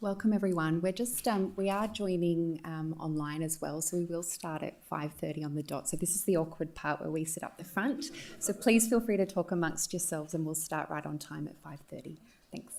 Welcome everyone. We are joining online as well, so we will start at 5:30 on the dot. So this is the awkward part where we sit up the front. So please feel free to talk amongst yourselves and we'll start right on time at 5:30. Thanks.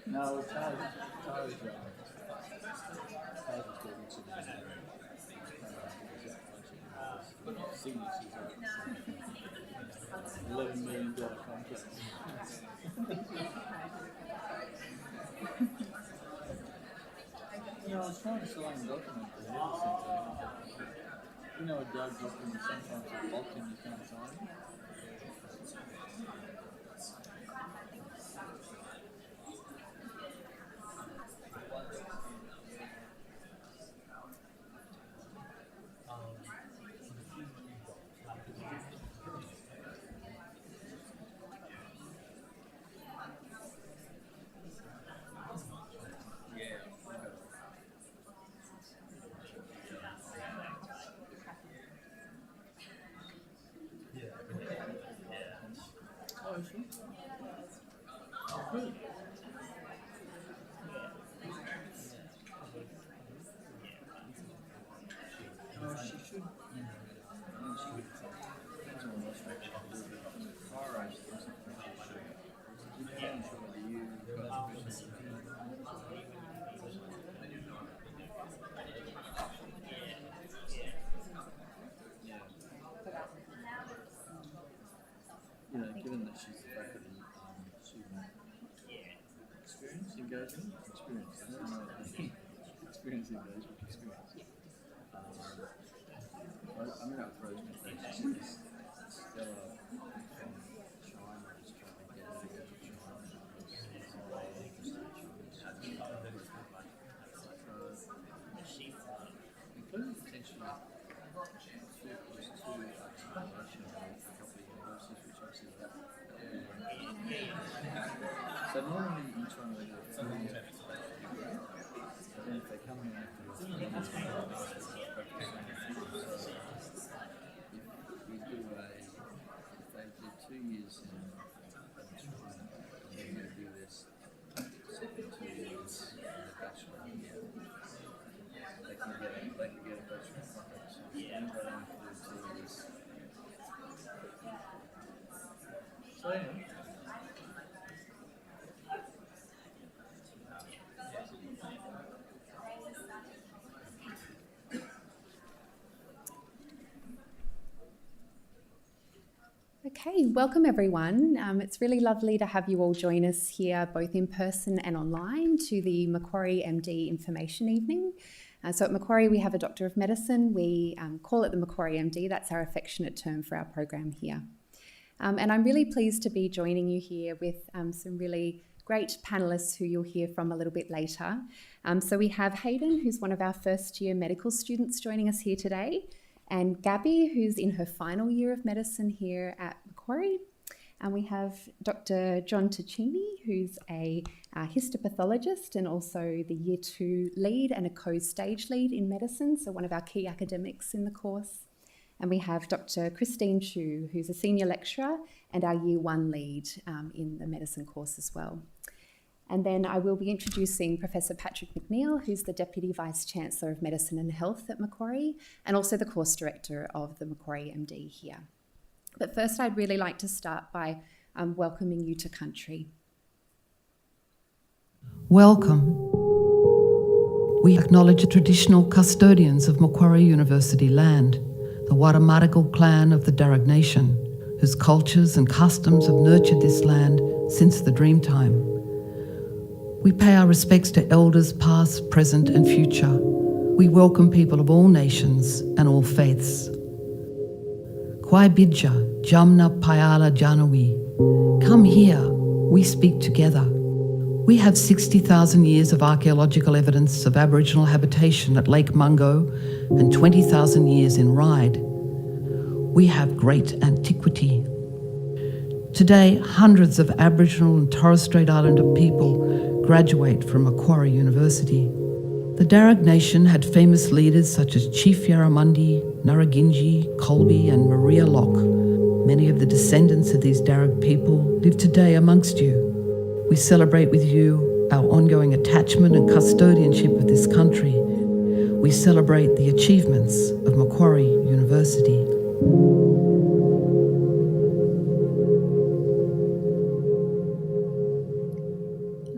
No, Charles signatures $11 million contract. I was trying to sign a document for the centre. A Doug document sometimes it's locked and you can't sign it. Good. She should. Given that she's the faculty student experience engagement. I'm going to approach my friends. Stella from China is trying to get her to go to China. Including potentially two accommodation for a couple of universities, which obviously that. So normally in China they do a but then if they come here afterwards, if we do if they do 2 years in China, and then they do this second 2 years in the bachelor here, they can get a bachelor contract. So they don't have to do 2 years. So anyway. Okay, welcome everyone. It's really lovely to have you all join us here, both in person and online, to the Macquarie MD Information Evening. So at Macquarie, we have a Doctor of Medicine. We call it the Macquarie MD. That's our affectionate term for our program here. And I'm really pleased to be joining you here with some really great panellists who you'll hear from a little bit later. So we have Hayden, who's one of our first year medical students joining us here today, and Gabby, who's in her final year of medicine here at Macquarie. And we have Dr. John Ticini, who's a histopathologist and also the Year 2 lead and a co-stage lead in medicine, so one of our key academics in the course. And we have Dr. Christine Chu, who's a senior lecturer and our Year 1 lead in the medicine course as well. And then I will be introducing Professor Patrick McNeil, who's the Deputy Vice-Chancellor of Medicine and Health at Macquarie, and also the course director of the Macquarie MD here. But first, I'd really like to start by welcoming you to country. Welcome. We acknowledge the traditional custodians of Macquarie University land, the Warramadigal clan of the Darug Nation, whose cultures and customs have nurtured this land since the Dreamtime. We pay our respects to elders past, present and future. We welcome people of all nations and all faiths. Kwai Bidja, Jamna Payala Janawi. Come here, we speak together. We have 60,000 years of archaeological evidence of Aboriginal habitation at Lake Mungo and 20,000 years in Ryde. We have great antiquity. Today, hundreds of Aboriginal and Torres Strait Islander people graduate from Macquarie University. The Darug Nation had famous leaders such as Chief Yarramundi, Narrabinji, Colby and Maria Locke. Many of the descendants of these Darug people live today amongst you. We celebrate with you our ongoing attachment and custodianship of this country. We celebrate the achievements of Macquarie University.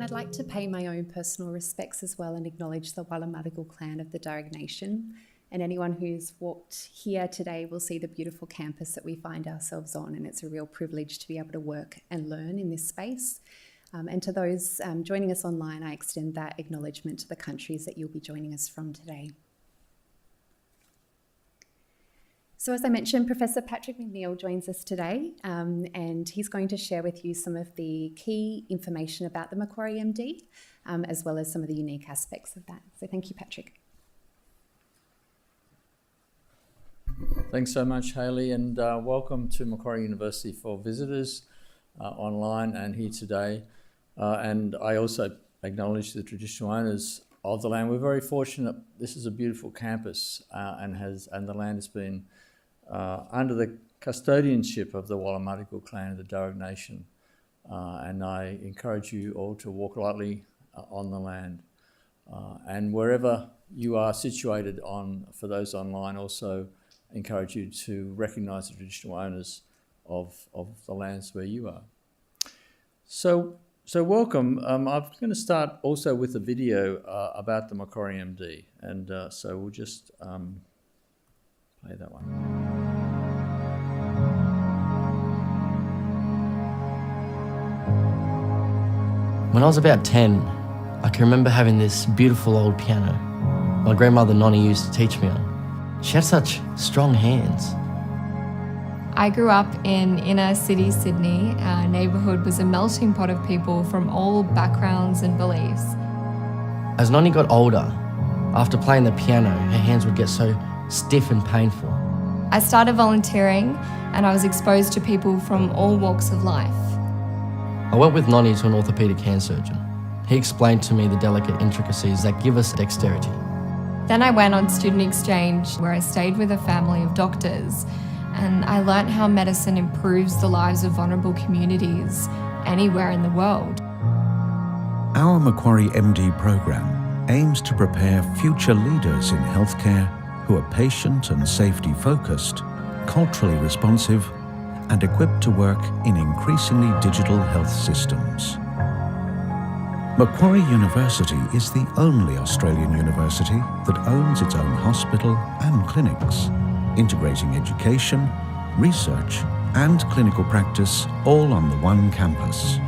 I'd like to pay my own personal respects as well and acknowledge the Warramadigal clan of the Darug Nation. And anyone who's walked here today will see the beautiful campus that we find ourselves on, and it's a real privilege to be able to work and learn in this space. And to those joining us online, I extend that acknowledgement to the countries that you'll be joining us from today. So as I mentioned, Professor Patrick McNeil joins us today, and he's going to share with you some of the key information about the Macquarie MD, as well as some of the unique aspects of that. So thank you, Patrick. Thanks so much, Hayley, and welcome to Macquarie University for visitors online and here today. And I also acknowledge the traditional owners of the land. We're very fortunate. This is a beautiful campus, and the land has been under the custodianship of the Warramadigal clan of the Darug Nation. And I encourage you all to walk lightly on the land. And wherever you are situated for those online, also encourage you to recognise the traditional owners of the lands where you are. So welcome. I'm going to start also with a video about the Macquarie MD. And so we'll just play that one. When I was about 10, I can remember having this beautiful old piano my grandmother Nonnie used to teach me on. She had such strong hands. I grew up in inner city Sydney. Our neighbourhood was a melting pot of people from all backgrounds and beliefs. As Nonnie got older, after playing the piano, her hands would get so stiff and painful. I started volunteering and I was exposed to people from all walks of life. I went with Nonnie to an orthopaedic hand surgeon. He explained to me the delicate intricacies that give us dexterity. Then I went on student exchange where I stayed with a family of doctors, and I learnt how medicine improves the lives of vulnerable communities anywhere in the world. Our Macquarie MD program aims to prepare future leaders in healthcare who are patient and safety focused, culturally responsive, and equipped to work in increasingly digital health systems. Macquarie University is the only Australian university that owns its own hospital and clinics, integrating education, research, and clinical practice all on the one campus.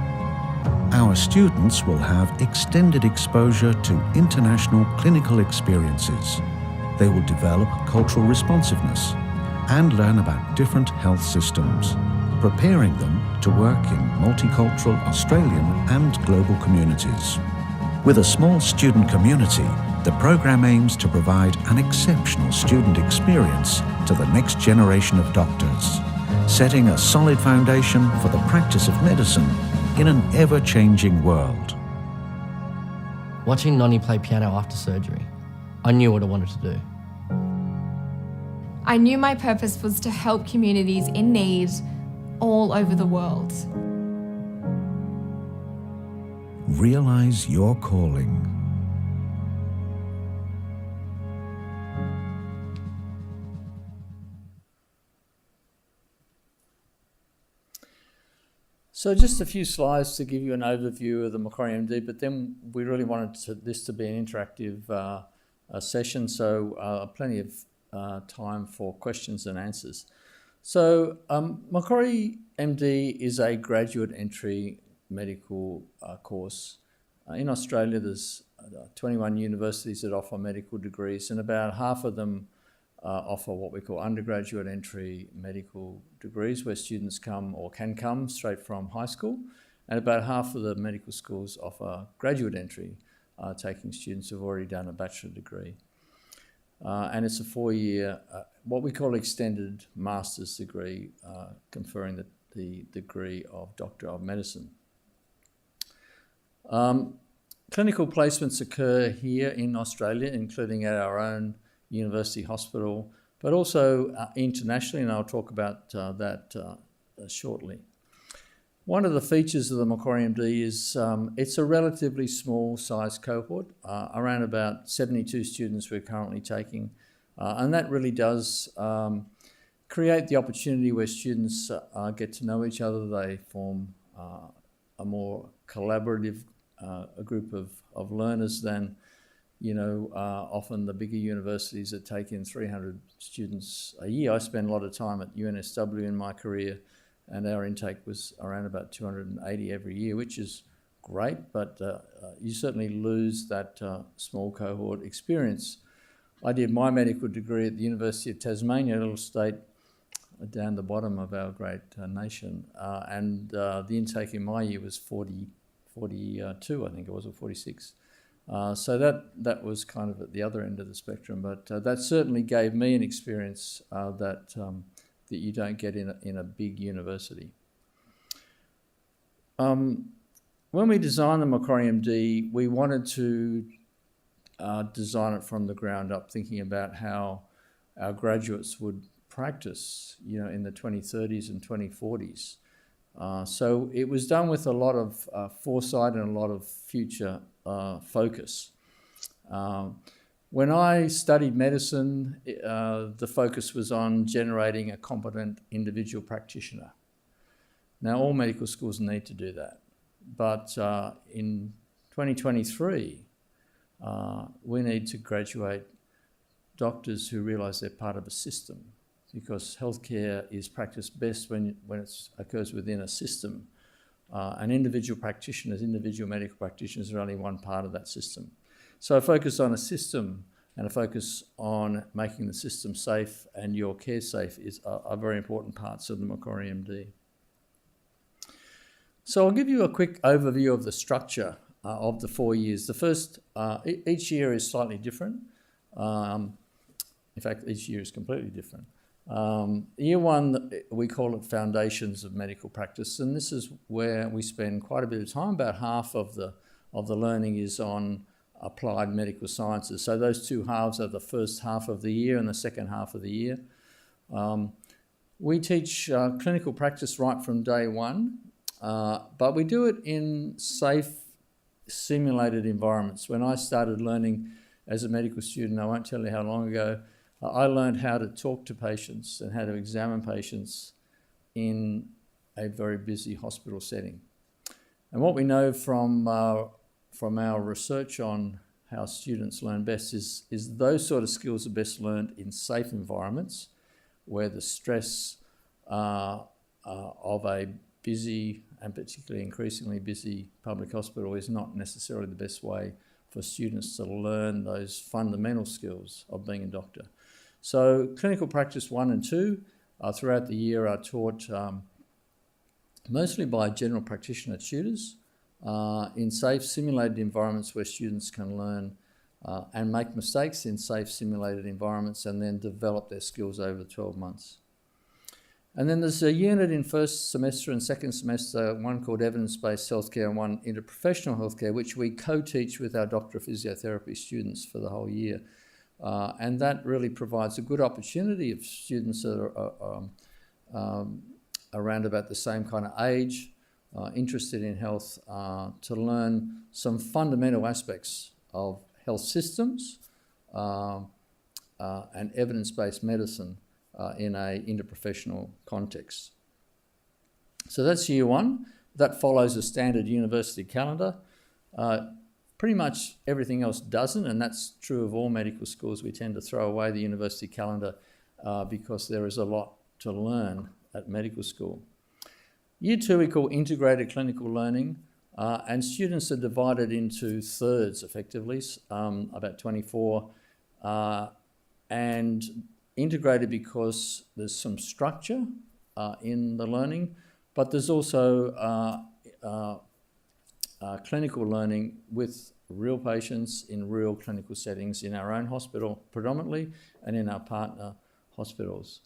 Our students will have extended exposure to international clinical experiences. They will develop cultural responsiveness and learn about different health systems, preparing them to work in multicultural Australian and global communities. With a small student community, the program aims to provide an exceptional student experience to the next generation of doctors, setting a solid foundation for the practice of medicine in an ever-changing world. Watching Nonny play piano after surgery, I knew what I wanted to do. I knew my purpose was to help communities in need all over the world. Realise your calling. So just a few slides to give you an overview of the Macquarie MD, but then we really wanted this to be an interactive session, so plenty of time for questions and answers. So Macquarie MD is a graduate entry medical course. In Australia, there's 21 universities that offer medical degrees, and about half of them offer what we call undergraduate entry medical degrees, where students come or can come straight from high school, and about half of the medical schools offer graduate entry, taking students who've already done a bachelor degree. And it's a 4-year, what we call extended master's degree, conferring the degree of Doctor of Medicine. Clinical placements occur here in Australia, including at our own university hospital, but also internationally, and I'll talk about that shortly. One of the features of the Macquarie MD is it's a relatively small size cohort, around about 72 students we're currently taking, and that really does create the opportunity where students get to know each other. They form a more collaborative a group of learners than often the bigger universities that take in 300 students a year. I spent a lot of time at UNSW in my career, and our intake was around about 280 every year, which is great, but you certainly lose that small cohort experience. I did my medical degree at the University of Tasmania, a little state down the bottom of our great nation, and the intake in my year was 42, I think it was, or 46. So that was kind of at the other end of the spectrum, but that certainly gave me an experience that you don't get in a big university. When we designed the Macquarie MD, we wanted to design it from the ground up, thinking about how our graduates would practice, in the 2030s and 2040s. So it was done with a lot of foresight and a lot of future focus. When I studied medicine, the focus was on generating a competent individual practitioner. Now, all medical schools need to do that, but in 2023, we need to graduate doctors who realise they're part of a system, because healthcare is practiced best when it occurs within a system. And individual medical practitioners are only one part of that system. So a focus on a system and a focus on making the system safe and your care safe are very important parts of the Macquarie MD. So I'll give you a quick overview of the structure of the 4 years. The first, each year is slightly different. In fact, each year is completely different. Year one, we call it Foundations of Medical Practice, and this is where we spend quite a bit of time. About half of the learning is on applied medical sciences. So those two halves are the first half of the year and the second half of the year. We teach clinical practice right from day one, but we do it in safe, simulated environments. When I started learning as a medical student, I won't tell you how long ago, I learned how to talk to patients and how to examine patients in a very busy hospital setting. And what we know from our research on how students learn best is those sort of skills are best learned in safe environments where the stress of a busy and particularly increasingly busy public hospital is not necessarily the best way for students to learn those fundamental skills of being a doctor. So clinical practice 1 and 2 throughout the year are taught mostly by general practitioner tutors in safe simulated environments where students can learn and make mistakes in safe simulated environments and then develop their skills over 12 months. And then there's a unit in first semester and second semester, one called evidence-based healthcare and one interprofessional healthcare, which we co-teach with our Doctor of Physiotherapy students for the whole year. And that really provides a good opportunity of students that are around about the same kind of age, interested in health, to learn some fundamental aspects of health systems and evidence-based medicine in a interprofessional context. So that's year one. That follows a standard university calendar. Pretty much everything else doesn't, and that's true of all medical schools. We tend to throw away the university calendar because there is a lot to learn at medical school. Year two we call integrated clinical learning, and students are divided into thirds effectively, about 24, and integrated because there's some structure in the learning, but there's also clinical learning with real patients in real clinical settings in our own hospital predominantly and in our partner hospitals.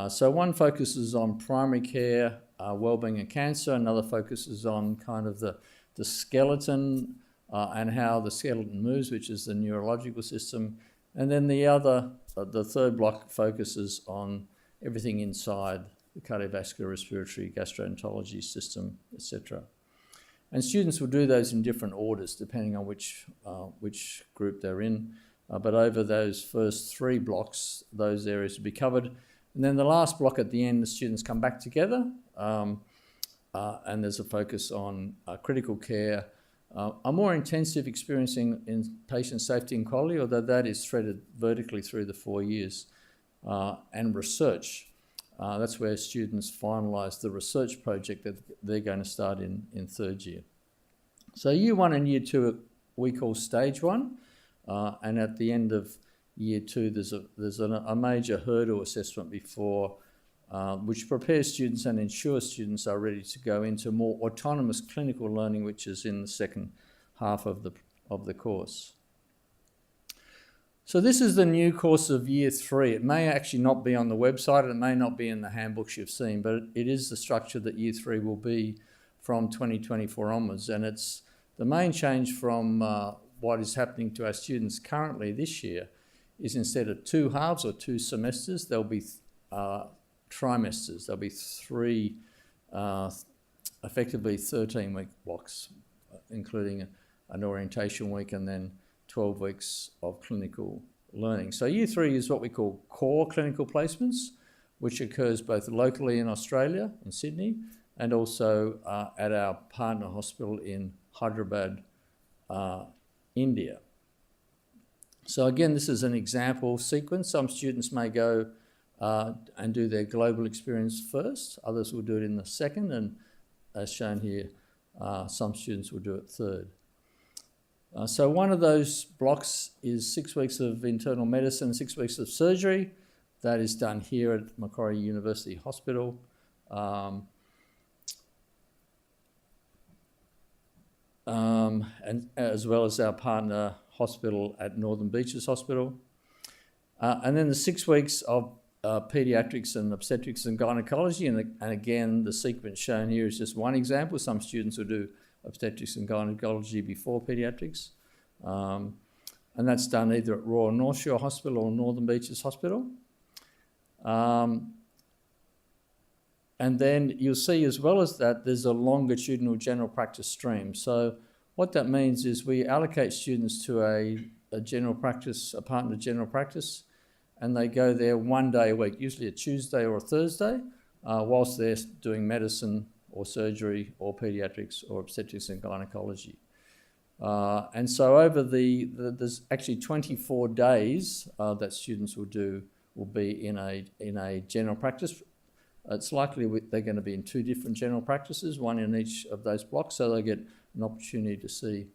So one focuses on primary care, wellbeing and cancer, another focuses on kind of the skeleton and how the skeleton moves, which is the neurological system, and then the third block focuses on everything inside the cardiovascular, respiratory, gastroenterology system, etc. And students will do those in different orders depending on which group they're in. But over those first three blocks, those areas will be covered. And then the last block at the end, the students come back together and there's a focus on critical care, a more intensive experience in patient safety and quality, although that is threaded vertically through the 4 years, and research. That's where students finalise the research project that they're going to start in third year. So year one and year two we call stage one, and at the end of year two there's a major hurdle assessment before which prepares students and ensures students are ready to go into more autonomous clinical learning, which is in the second half of the course. So this is the new course of year three. It may actually not be on the website, and it may not be in the handbooks you've seen, but it is the structure that year three will be from 2024 onwards. And it's the main change from what is happening to our students currently this year is instead of 2 halves or 2 semesters, there'll be trimesters. There'll be 3 effectively 13-week blocks, including an orientation week and then 12 weeks of clinical learning. So year three is what we call core clinical placements, which occurs both locally in Australia, in Sydney, and also at our partner hospital in Hyderabad, India. So again, this is an example sequence. Some students may go and do their global experience first. Others will do it in the second, and as shown here, some students will do it third. So one of those blocks is 6 weeks of internal medicine, 6 weeks of surgery. That is done here at Macquarie University Hospital. And as well as our partner hospital at Northern Beaches Hospital. And then the 6 weeks of paediatrics and obstetrics and gynecology, and again the sequence shown here is just one example. Some students will do obstetrics and gynecology before paediatrics, and that's done either at Royal North Shore Hospital or Northern Beaches Hospital. And then you'll see as well as that there's a longitudinal general practice stream. So what that means is we allocate students to a general practice, a partner general practice, and they go there 1 day a week, usually a Tuesday or a Thursday, whilst they're doing medicine or surgery or paediatrics or obstetrics and gynecology. And so over there's actually 24 days that students will be in a general practice. It's likely they're going to be in 2 different general practices, one in each of those blocks, so they get an opportunity to see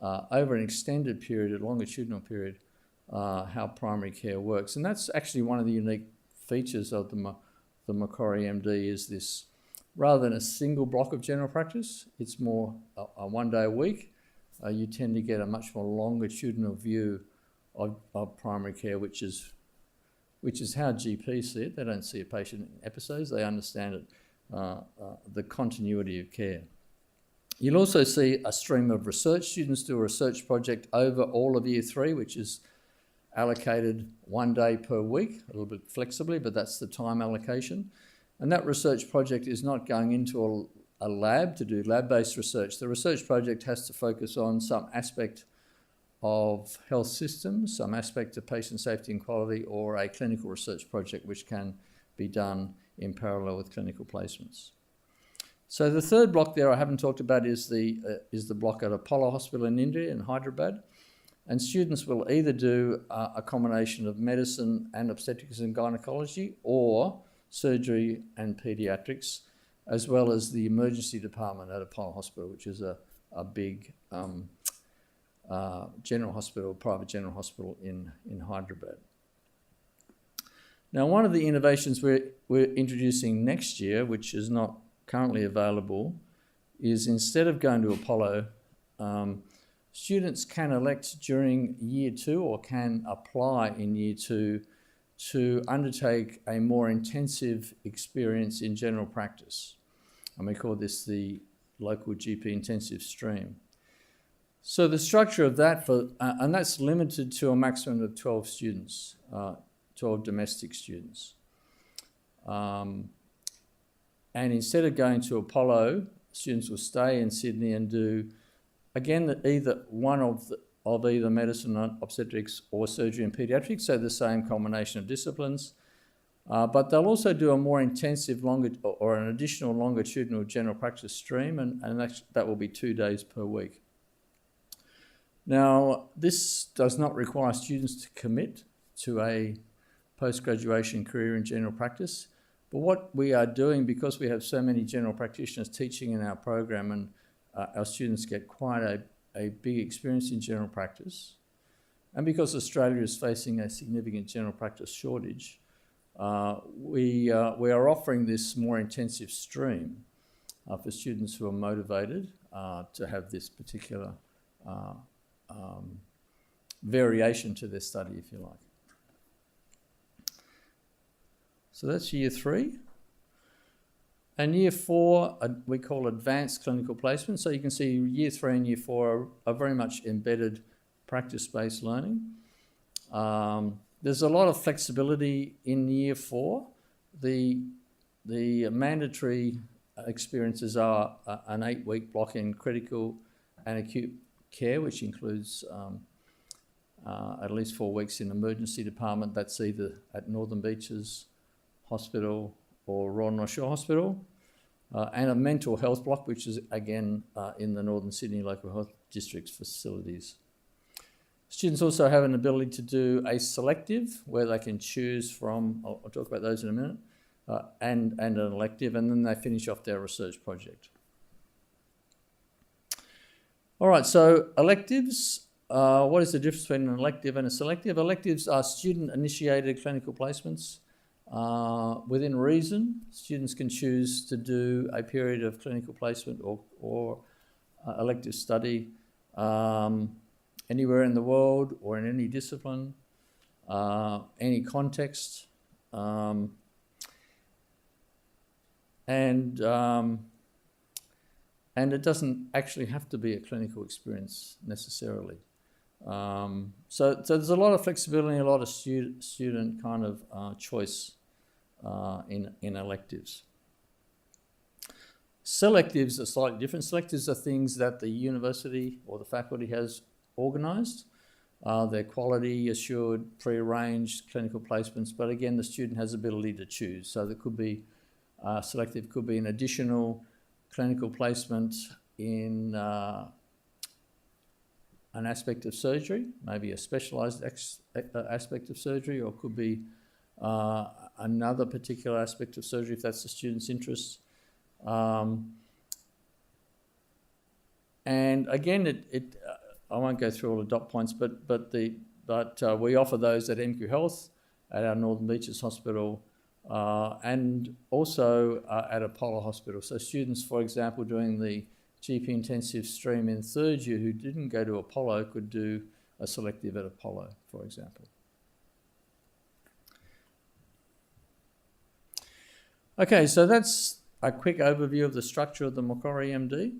over an extended period, a longitudinal period, how primary care works. And that's actually one of the unique features of the Macquarie MD is rather than a single block of general practice, it's more a 1 day a week. You tend to get a much more longitudinal view of primary care, which is how GPs see it. They don't see a patient in episodes, they understand it, the continuity of care. You'll also see a stream of research. Students do a research project over all of year 3, which is allocated 1 day per week, a little bit flexibly, but that's the time allocation. And that research project is not going into a lab to do lab-based research. The research project has to focus on some aspect of health systems, some aspect of patient safety and quality, or a clinical research project which can be done in parallel with clinical placements. So the third block there I haven't talked about is the block at Apollo Hospital in India, in Hyderabad. And students will either do a combination of medicine and obstetrics and gynecology, or surgery and paediatrics, as well as the emergency department at Apollo Hospital, which is a big general hospital, private general hospital in Hyderabad. Now, one of the innovations we're introducing next year, which is not currently available, is instead of going to Apollo, students can elect during year 2 or can apply in year 2 to undertake a more intensive experience in general practice. And we call this the local GP intensive stream. So the structure of that, and that's limited to a maximum of 12 students, 12 domestic students. And instead of going to Apollo, students will stay in Sydney and do, again, either one of either medicine, obstetrics, or surgery and paediatrics, so the same combination of disciplines. But they'll also do a more intensive, or an additional longitudinal general practice stream, and that will be 2 days per week. Now, this does not require students to commit to a post-graduation career in general practice. But what we are doing, because we have so many general practitioners teaching in our program, and our students get quite a big experience in general practice, and because Australia is facing a significant general practice shortage, we are offering this more intensive stream for students who are motivated to have this particular variation to their study, if you like. So that's year 3. And year 4, we call advanced clinical placement. So you can see year 3 and year 4 are very much embedded practice-based learning. There's a lot of flexibility in year 4. The mandatory experiences are an 8-week block in critical and acute care, which includes at least 4 weeks in emergency department. That's either at Northern Beaches Hospital or Royal North Shore Hospital, and a mental health block, which is again in the Northern Sydney Local Health District's facilities. Students also have an ability to do a selective, where they can choose from, I'll talk about those in a minute, and an elective, and then they finish off their research project. All right, so electives. What is the difference between an elective and a selective? Electives are student-initiated clinical placements. Within reason, students can choose to do a period of clinical placement or elective study anywhere in the world or in any discipline, any context, and it doesn't actually have to be a clinical experience necessarily. So there's a lot of flexibility, a lot of student kind of choice in electives. Selectives are slightly different. Selectives are things that the university or the faculty has organised. They're quality assured, pre-arranged clinical placements, but again, the student has the ability to choose. So there could be, selective could be an additional clinical placement in an aspect of surgery, maybe a specialised aspect of surgery, or could be another particular aspect of surgery if that's the student's interest. And again, I won't go through all the dot points, but we offer those at MQ Health, at our Northern Beaches Hospital, and also at Apollo Hospital. So students, for example, doing the GP intensive stream in third year who didn't go to Apollo could do a selective at Apollo, for example. Okay, so that's a quick overview of the structure of the Macquarie MD.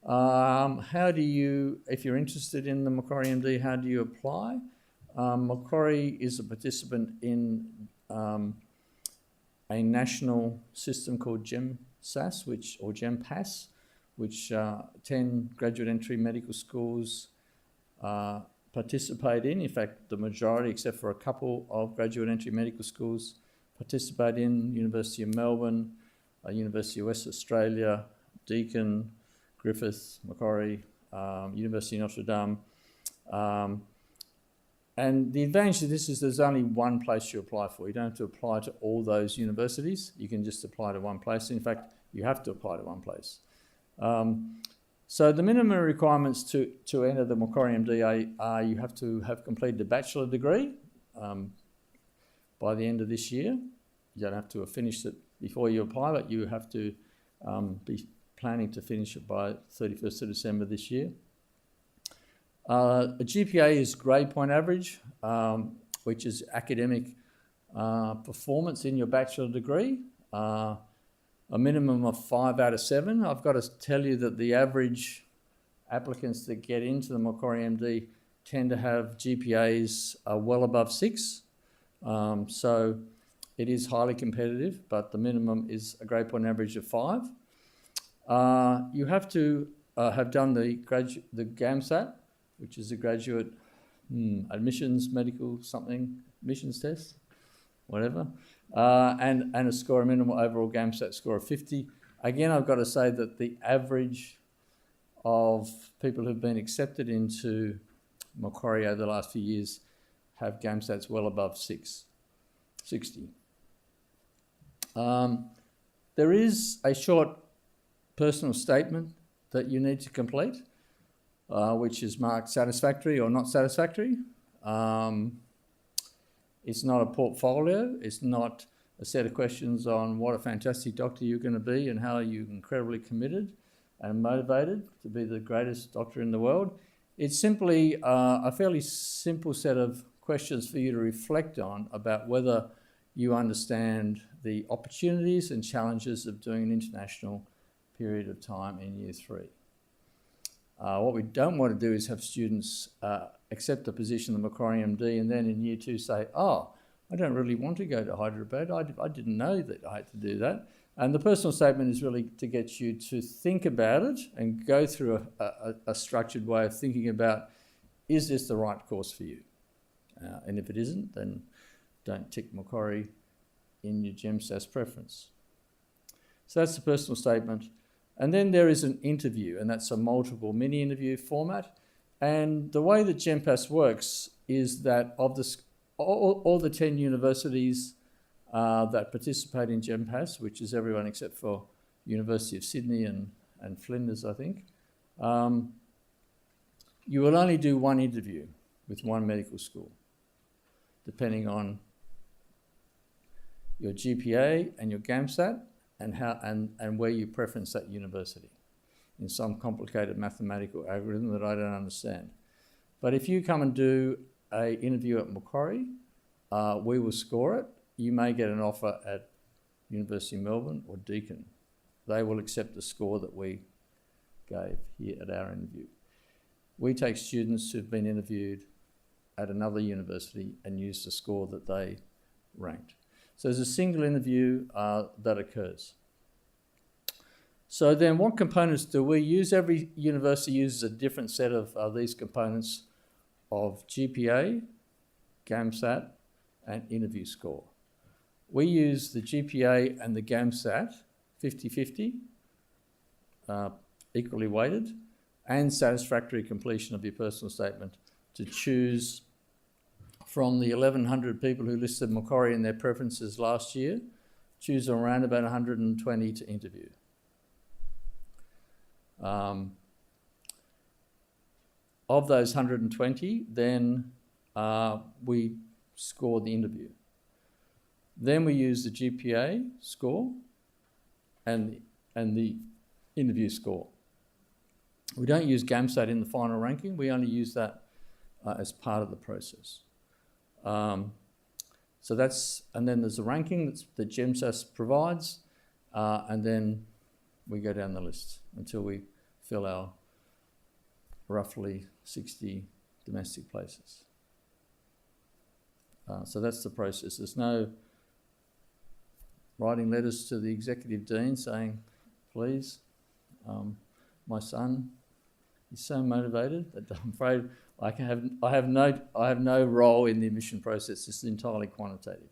How do you, if you're interested in the Macquarie MD, how do you apply? Macquarie is a participant in a national system called GEMSAS, or GEMPAS, which 10 graduate entry medical schools participate in. In fact, the majority, except for a couple of graduate entry medical schools, participate in. University of Melbourne, University of West Australia, Deakin, Griffith, Macquarie, University of Notre Dame. And the advantage of this is there's only one place you apply for. You don't have to apply to all those universities. You can just apply to one place. In fact, you have to apply to one place. So the minimum requirements to enter the Macquarie MD are you have to have completed a bachelor degree by the end of this year. You don't have to have finished it before you apply, but you have to be planning to finish it by 31st of December this year. A GPA is grade point average, which is academic performance in your bachelor degree. A minimum of 5 out of 7. I've got to tell you that the average applicants that get into the Macquarie MD tend to have GPAs well above 6. So it is highly competitive, but the minimum is a grade point average of 5. You have to have done the GAMSAT, which is a graduate admissions test, whatever, and a score, a minimal overall GAMSAT score of 50. Again, I've got to say that the average of people who've been accepted into Macquarie over the last few years have GAMSATs well above 60. There is a short personal statement that you need to complete, which is marked satisfactory or not satisfactory. It's not a portfolio. It's not a set of questions on what a fantastic doctor you're going to be and how you're incredibly committed and motivated to be the greatest doctor in the world. It's simply a fairly simple set of questions for you to reflect on about whether you understand the opportunities and challenges of doing an international period of time in year 3. What we don't want to do is have students accept the position of Macquarie MD and then in year 2 say, oh, I don't really want to go to Hyderabad. I didn't know that I had to do that. And the personal statement is really to get you to think about it and go through a structured way of thinking about, is this the right course for you? And if it isn't, then don't tick Macquarie in your GEMSAS preference. So that's the personal statement. And then there is an interview, and that's a multiple mini-interview format. And the way that GEMPAS works is that of all the 10 universities that participate in GEMPAS, which is everyone except for University of Sydney and Flinders, I think, you will only do one interview with one medical school, depending on your GPA and your GAMSAT and where you preference that university in some complicated mathematical algorithm that I don't understand. But if you come and do an interview at Macquarie, we will score it. You may get an offer at University of Melbourne or Deakin. They will accept the score that we gave here at our interview. We take students who've been interviewed at another university and use the score that they ranked. So there's a single interview that occurs. So then what components do we use? Every university uses a different set of these components of GPA, GAMSAT, and interview score. We use the GPA and the GAMSAT 50-50, equally weighted, and satisfactory completion of your personal statement to choose from the 1,100 people who listed Macquarie in their preferences last year, choose around about 120 to interview. Of those 120, then we score the interview. Then we use the GPA score and the interview score. We don't use GAMSAT in the final ranking. We only use that as part of the process. So that's, and then there's a ranking that GEMSAS provides, and then we go down the list until we fill our roughly 60 domestic places. So that's the process. There's no writing letters to the executive dean saying, please, my son is so motivated that I'm afraid I have no role in the admission process. It's entirely quantitative.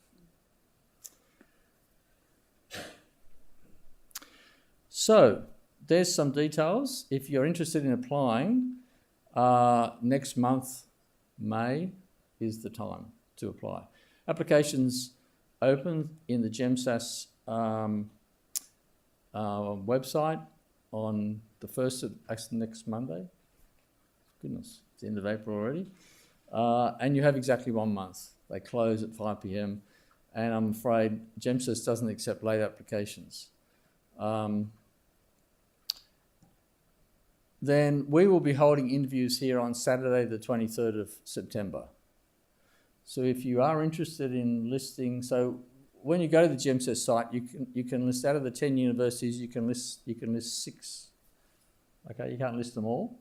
So there's some details. If you're interested in applying, next month, May, is the time to apply. Applications open in the GEMSAS website on the 1st of actually next Monday. Goodness, it's the end of April already. And you have exactly 1 month. They close at 5 p.m. and I'm afraid GEMSAS doesn't accept late applications. Then we will be holding interviews here on Saturday the 23rd of September. So if you are interested in listing, so when you go to the GEMSAS site, you can list out of the 10 universities, you can list 6. Okay, you can't list them all.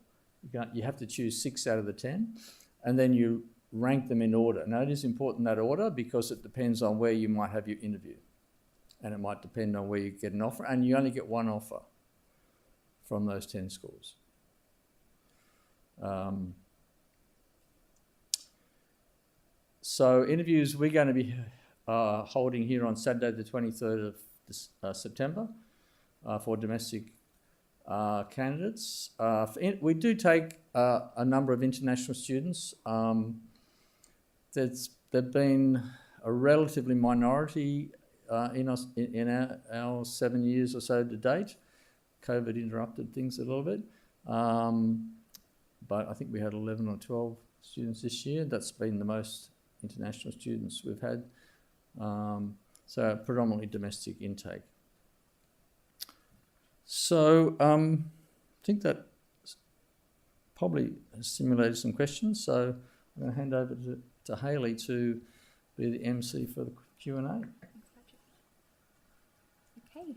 You have to choose 6 out of the 10, and then you rank them in order. Now, it is important that order because it depends on where you might have your interview, and it might depend on where you get an offer, and you only get 1 offer from those 10 schools. So interviews we're going to be holding here on Saturday the 23rd of September for domestic candidates. We do take a number of international students. There've been a relatively minority in our 7 years or so to date. COVID interrupted things a little bit. But I think we had 11 or 12 students this year. That's been the most international students we've had. So predominantly domestic intake. So I think that probably has stimulated some questions. So I'm going to hand over to Hayley to be the MC for the Q&A. Thanks, Patrick. Okay.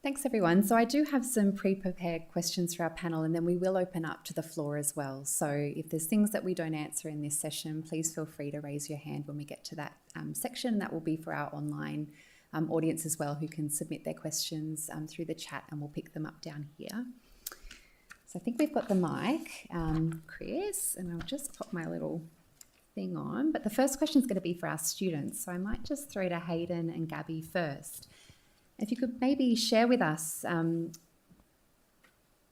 Thanks, everyone. So I do have some pre-prepared questions for our panel, and then we will open up to the floor as well. So if there's things that we don't answer in this session, please feel free to raise your hand when we get to that section. That will be for our online audience as well, who can submit their questions through the chat, and we'll pick them up down here. So I think we've got the mic, Chris, and I'll just pop my little thing on. But the first question is going to be for our students. So I might just throw to Hayden and Gabby first. If you could maybe share with us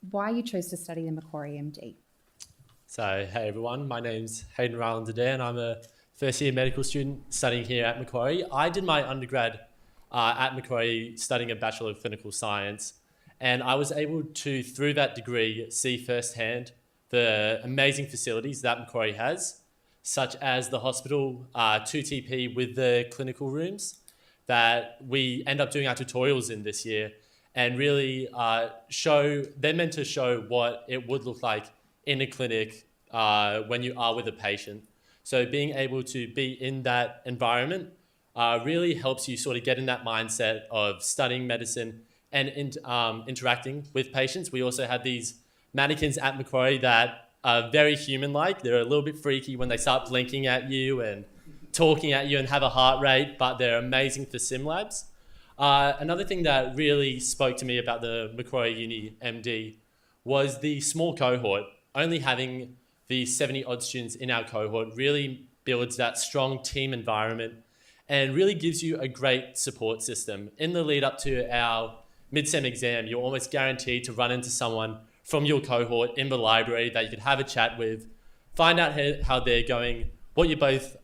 why you chose to study the Macquarie MD. So, hey everyone, my name's Hayden Ryland today, and I'm a first year medical student studying here at Macquarie. I did my undergrad at Macquarie studying a Bachelor of Clinical Science, and I was able to, through that degree, see firsthand the amazing facilities that Macquarie has, such as the hospital 2TP with the clinical rooms that we end up doing our tutorials in this year, and really they're meant to show what it would look like in a clinic when you are with a patient. So being able to be in that environment really helps you sort of get in that mindset of studying medicine and interacting with patients. We also have these mannequins at Macquarie that are very human-like. They're a little bit freaky when they start blinking at you and talking at you and have a heart rate, but they're amazing for sim labs. Another thing that really spoke to me about the Macquarie Uni MD was the small cohort. Only having the 70 odd students in our cohort really builds that strong team environment and really gives you a great support system. In the lead up to our mid-sem exam, you're almost guaranteed to run into someone from your cohort in the library that you could have a chat with, find out how they're going, what you're both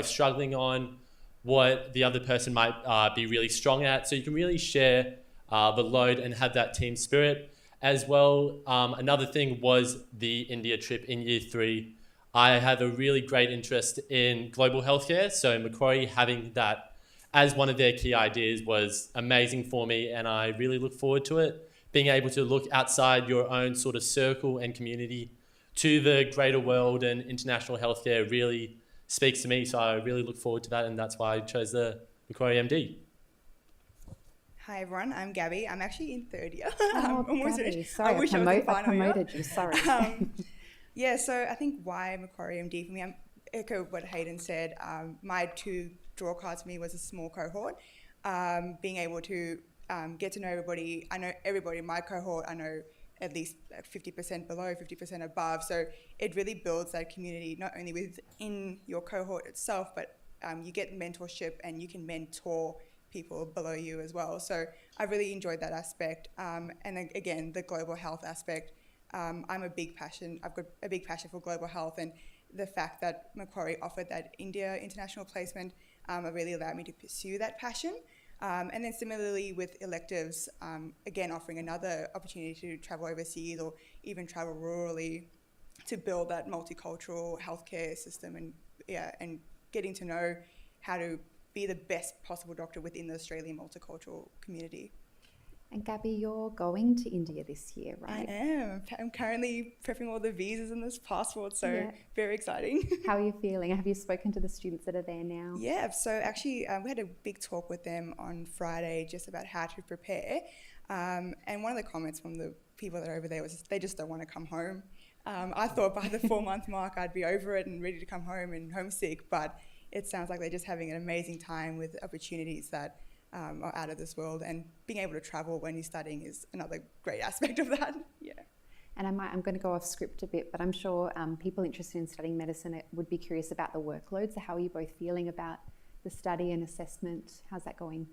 struggling on, what the other person might be really strong at, so you can really share the load and have that team spirit. As well, another thing was the India trip in year 3. I have a really great interest in global healthcare. So Macquarie having that as one of their key ideas was amazing for me, and I really look forward to it. Being able to look outside your own sort of circle and community to the greater world and international healthcare really speaks to me. So I really look forward to that, and that's why I chose the Macquarie MD. Hi everyone, I'm Gabby. I'm actually in third year. Oh, I'm almost Gabby, finished. sorry, I wish I was in I final year. promoted you, sorry. Yeah, so I think why Macquarie MD for me, I echo what Hayden said. My two draw cards for me was a small cohort. Being able to get to know everybody. I know everybody in my cohort. I know at least 50% below, 50% above. So it really builds that community, not only within your cohort itself, but you get mentorship and you can mentor people below you as well. So I really enjoyed that aspect. And then again, the global health aspect. I've got a big passion for global health, and the fact that Macquarie offered that India international placement really allowed me to pursue that passion. And then similarly with electives, again, offering another opportunity to travel overseas or even travel rurally to build that multicultural healthcare system, and getting to know how to be the best possible doctor within the Australian multicultural community. And Gabby, you're going to India this year, right? I am. I'm currently prepping all the visas and this passport, so very exciting. How are you feeling? Have you spoken to the students that are there now? Yeah, so actually we had a big talk with them on Friday just about how to prepare. And one of the comments from the people that are over there was they just don't want to come home. I thought by the 4-month mark I'd be over it and ready to come home and homesick, but it sounds like they're just having an amazing time with opportunities that are out of this world, and being able to travel when you're studying is another great aspect of that. Yeah. And I'm going to go off script a bit, but I'm sure people interested in studying medicine would be curious about the workload. So how are you both feeling about the study and assessment? How's that going?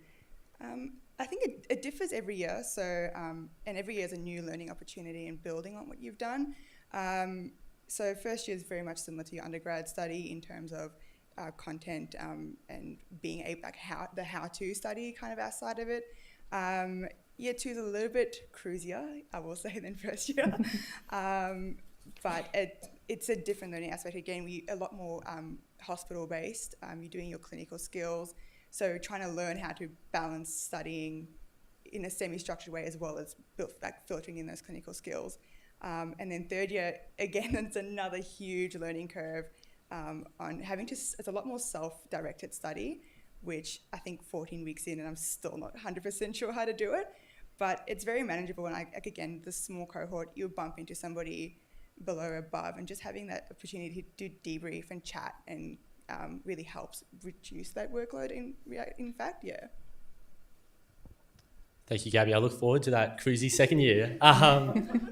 I think it differs every year. So, and every year is a new learning opportunity and building on what you've done. So first year is very much similar to your undergrad study in terms of content and being able, like the how-to study kind of outside of it. Year two is a little bit cruisier, I will say, than first year. But it's a different learning aspect. Again, a lot more hospital-based. You're doing your clinical skills. So trying to learn how to balance studying in a semi-structured way as well as filtering in those clinical skills. And then third year, again, it's another huge learning curve on having to, it's a lot more self-directed study, which I think 14 weeks in and I'm still not 100% sure how to do it, but it's very manageable. And again, the small cohort, you bump into somebody below or above, and just having that opportunity to do debrief and chat and really helps reduce that workload in fact, yeah. Thank you, Gabby. I look forward to that cruisy second year.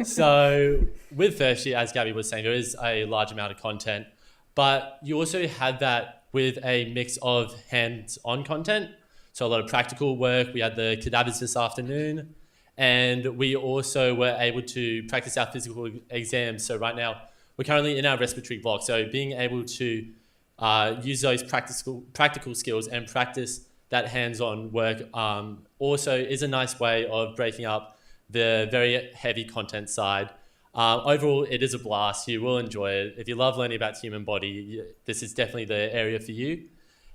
So with first year, as Gabby was saying, there is a large amount of content, but you also had that with a mix of hands-on content. So a lot of practical work. We had the cadavers this afternoon, and we also were able to practice our physical exams. So right now, we're currently in our respiratory block. So being able to use those practical skills and practice that hands-on work also is a nice way of breaking up the very heavy content side. Overall, it is a blast. You will enjoy it. If you love learning about the human body, this is definitely the area for you.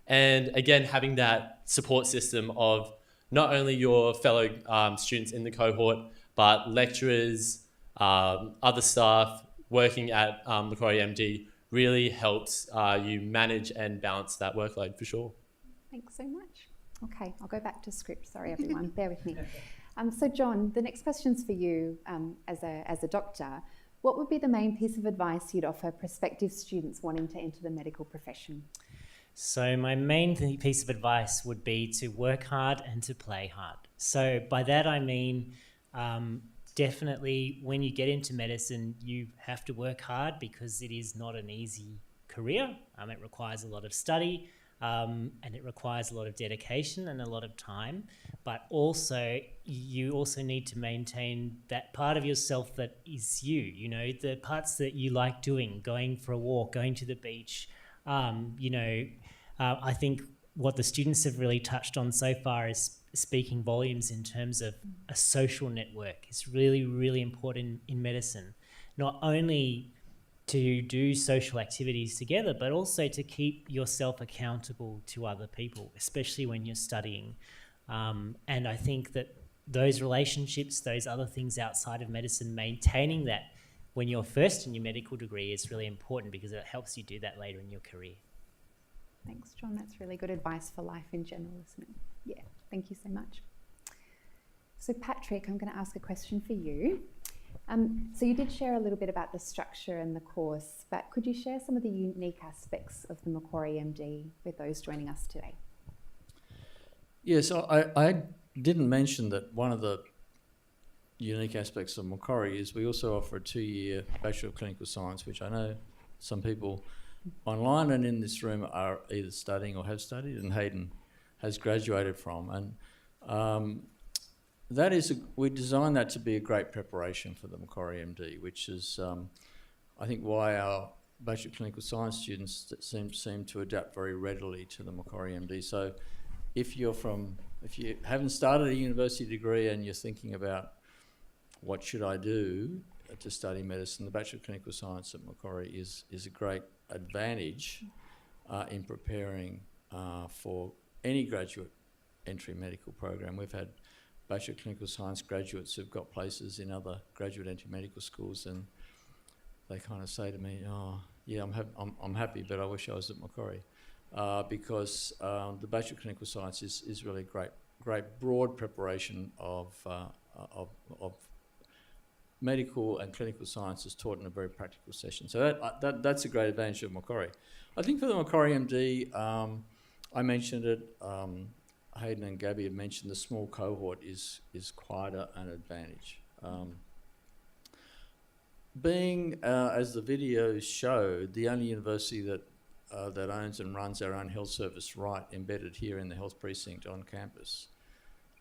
And again, having that support system of not only your fellow students in the cohort, but lecturers, other staff working at Macquarie MD really helps you manage and balance that workload for sure. Thanks so much. Okay, I'll go back to script. Sorry, everyone, bear with me. So John, the next question's for you as a doctor. What would be the main piece of advice you'd offer prospective students wanting to enter the medical profession? So my main piece of advice would be to work hard and to play hard. So by that I mean definitely when you get into medicine, you have to work hard because it is not an easy career. It requires a lot of study. And it requires a lot of dedication and a lot of time, but also you also need to maintain that part of yourself that is you know, the parts that you like doing, going for a walk, going to the beach. I think what the students have really touched on so far is speaking volumes in terms of a social network. It's really, really important in medicine. Not only to do social activities together, but also to keep yourself accountable to other people, especially when you're studying. And I think that those relationships, those other things outside of medicine, maintaining that when you're first in your medical degree is really important because it helps you do that later in your career. Thanks, John. That's really good advice for life in general, isn't it? Yeah, thank you so much. So Patrick, I'm going to ask a question for you. So you did share a little bit about the structure and the course, but could you share some of the unique aspects of the Macquarie MD with those joining us today? Yes, I didn't mention that one of the unique aspects of Macquarie is we also offer a 2-year Bachelor of Clinical Science, which I know some people online and in this room are either studying or have studied, and Hayden has graduated from. And we designed that to be a great preparation for the Macquarie MD, which is, I think, why our Bachelor of Clinical Science students seem to adapt very readily to the Macquarie MD. So if you haven't started a university degree and you're thinking about what should I do to study medicine, the Bachelor of Clinical Science at Macquarie is a great advantage in preparing for any graduate entry medical program. We've had Bachelor of Clinical Science graduates who've got places in other graduate entry medical schools, and they kind of say to me, "Oh, yeah, I'm happy, but I wish I was at Macquarie," because the Bachelor of Clinical Science is really great broad preparation of medical and clinical sciences taught in a very practical session. So that's a great advantage of Macquarie. I think for the Macquarie MD, I mentioned it. Hayden and Gabby have mentioned the small cohort is quite an advantage. Being, as the videos showed, the only university that owns and runs our own health service right embedded here in the health precinct on campus,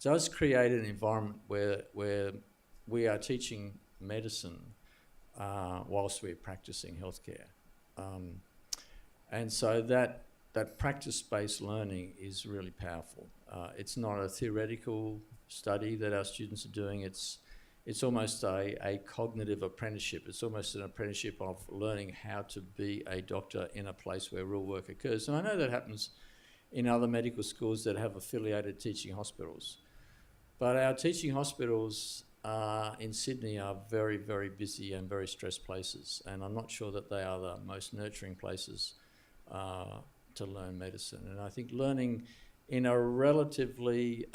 does create an environment where we are teaching medicine whilst we're practicing healthcare. And so that practice-based learning is really powerful. It's not a theoretical study that our students are doing. It's almost a cognitive apprenticeship. It's almost an apprenticeship of learning how to be a doctor in a place where real work occurs. And I know that happens in other medical schools that have affiliated teaching hospitals. But our teaching hospitals in Sydney are very, very busy and very stressed places. And I'm not sure that they are the most nurturing places to learn medicine. And I think learning in a relatively,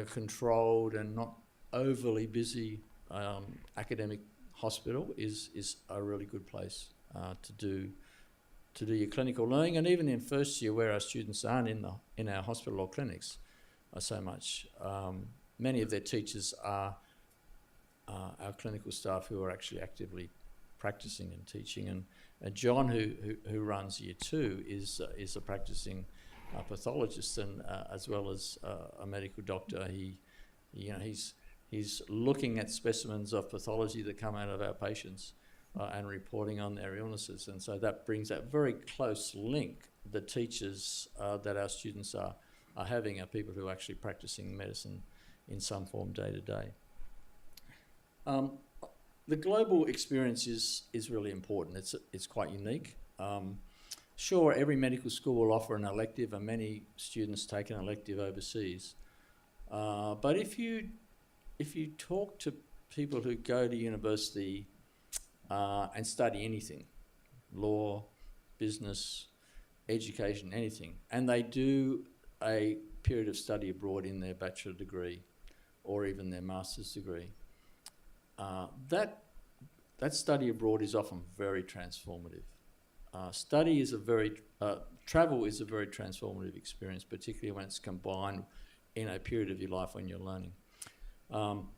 controlled and not overly busy academic hospital is a really good place to do your clinical learning. And even in first year, where our students aren't in our hospital or clinics so much, many of their teachers are our clinical staff who are actually actively practicing and teaching. And John, who runs year 2, is a practicing pathologist and as well as a medical doctor. He's looking at specimens of pathology that come out of our patients and reporting on their illnesses. And so that brings that very close link. The teachers that our students are having are people who are actually practicing medicine in some form day to day. The global experience is really important. It's quite unique. Sure, every medical school will offer an elective, and many students take an elective overseas. But if you talk to people who go to university and study anything, law, business, education, anything, and they do a period of study abroad in their bachelor degree or even their master's degree, that study abroad is often very transformative. Travel is a very transformative experience, particularly when it's combined in a period of your life when you're learning. And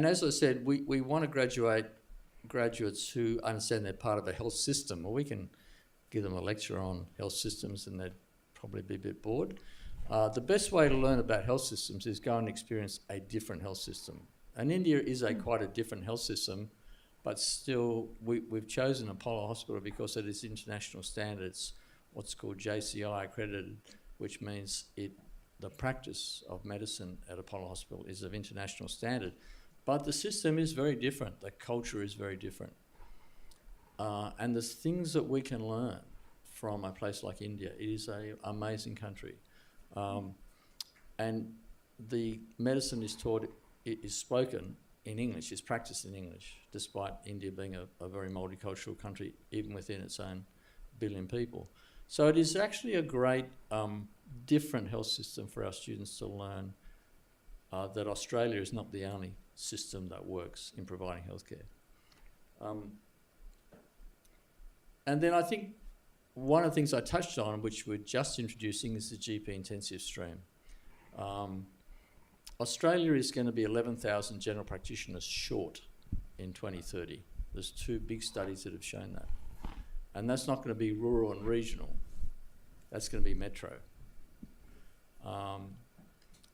as I said, we want to graduate graduates who understand they're part of a health system, or we can give them a lecture on health systems and they'd probably be a bit bored. The best way to learn about health systems is go and experience a different health system. And India is quite a different health system, but still we've chosen Apollo Hospital because it is international standards, what's called JCI accredited, which means the practice of medicine at Apollo Hospital is of international standard. But the system is very different. The culture is very different. And there's things that we can learn from a place like India. It is an amazing country. And the medicine is taught, it is spoken in English, is practiced in English, despite India being a very multicultural country, even within its own billion people. So it is actually a great different health system for our students to learn that Australia is not the only system that works in providing healthcare. And then I think one of the things I touched on, which we're just introducing, is the GP intensive stream. Australia is going to be 11,000 general practitioners short in 2030. There's 2 big studies that have shown that. And that's not going to be rural and regional. That's going to be metro.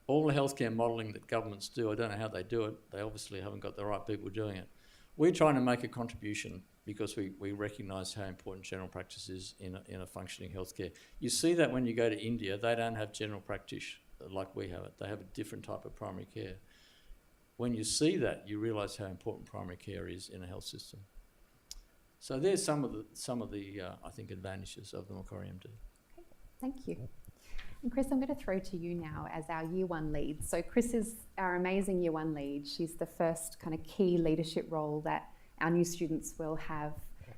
All the healthcare modelling that governments do, I don't know how they do it. They obviously haven't got the right people doing it. We're trying to make a contribution because we recognise how important general practice is in a functioning healthcare. You see that when you go to India, they don't have general practice like we have it. They have a different type of primary care. When you see that, you realise how important primary care is in a health system. So there's some of the I think advantages of the Macquarie MD. Okay, thank you. And Chris, I'm going to throw to you now as our Year 1 lead. So Chris is our amazing Year 1 lead. She's the first kind of key leadership role that our new students will have.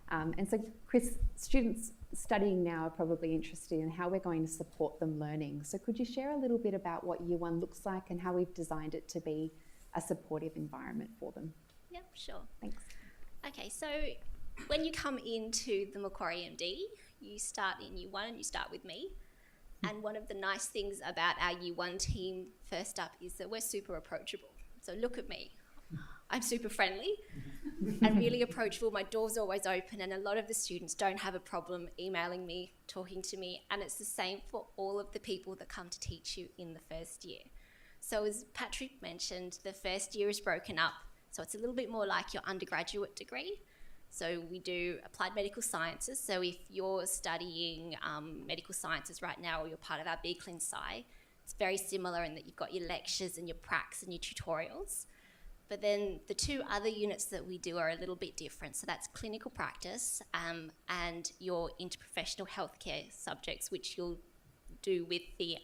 And so Chris, students studying now are probably interested in how we're going to support them learning. So could you share a little bit about what Year 1 looks like and how we've designed it to be a supportive environment for them? Yep, sure. Thanks. Okay, so when you come into the Macquarie MD, you start in Year 1 and you start with me. And one of the nice things about our Year 1 team, first up, is that we're super approachable. So look at me. I'm super friendly and really approachable. My door's always open, and a lot of the students don't have a problem emailing me, talking to me, and it's the same for all of the people that come to teach you in the first year. So as Patrick mentioned, the first year is broken up, so it's a little bit more like your undergraduate degree. So we do applied medical sciences. So if you're studying medical sciences right now, or you're part of our BClin Sci, it's very similar in that you've got your lectures and your pracs and your tutorials. But then the 2 other units that we do are a little bit different. So that's clinical practice and your interprofessional healthcare subjects, which you'll do with the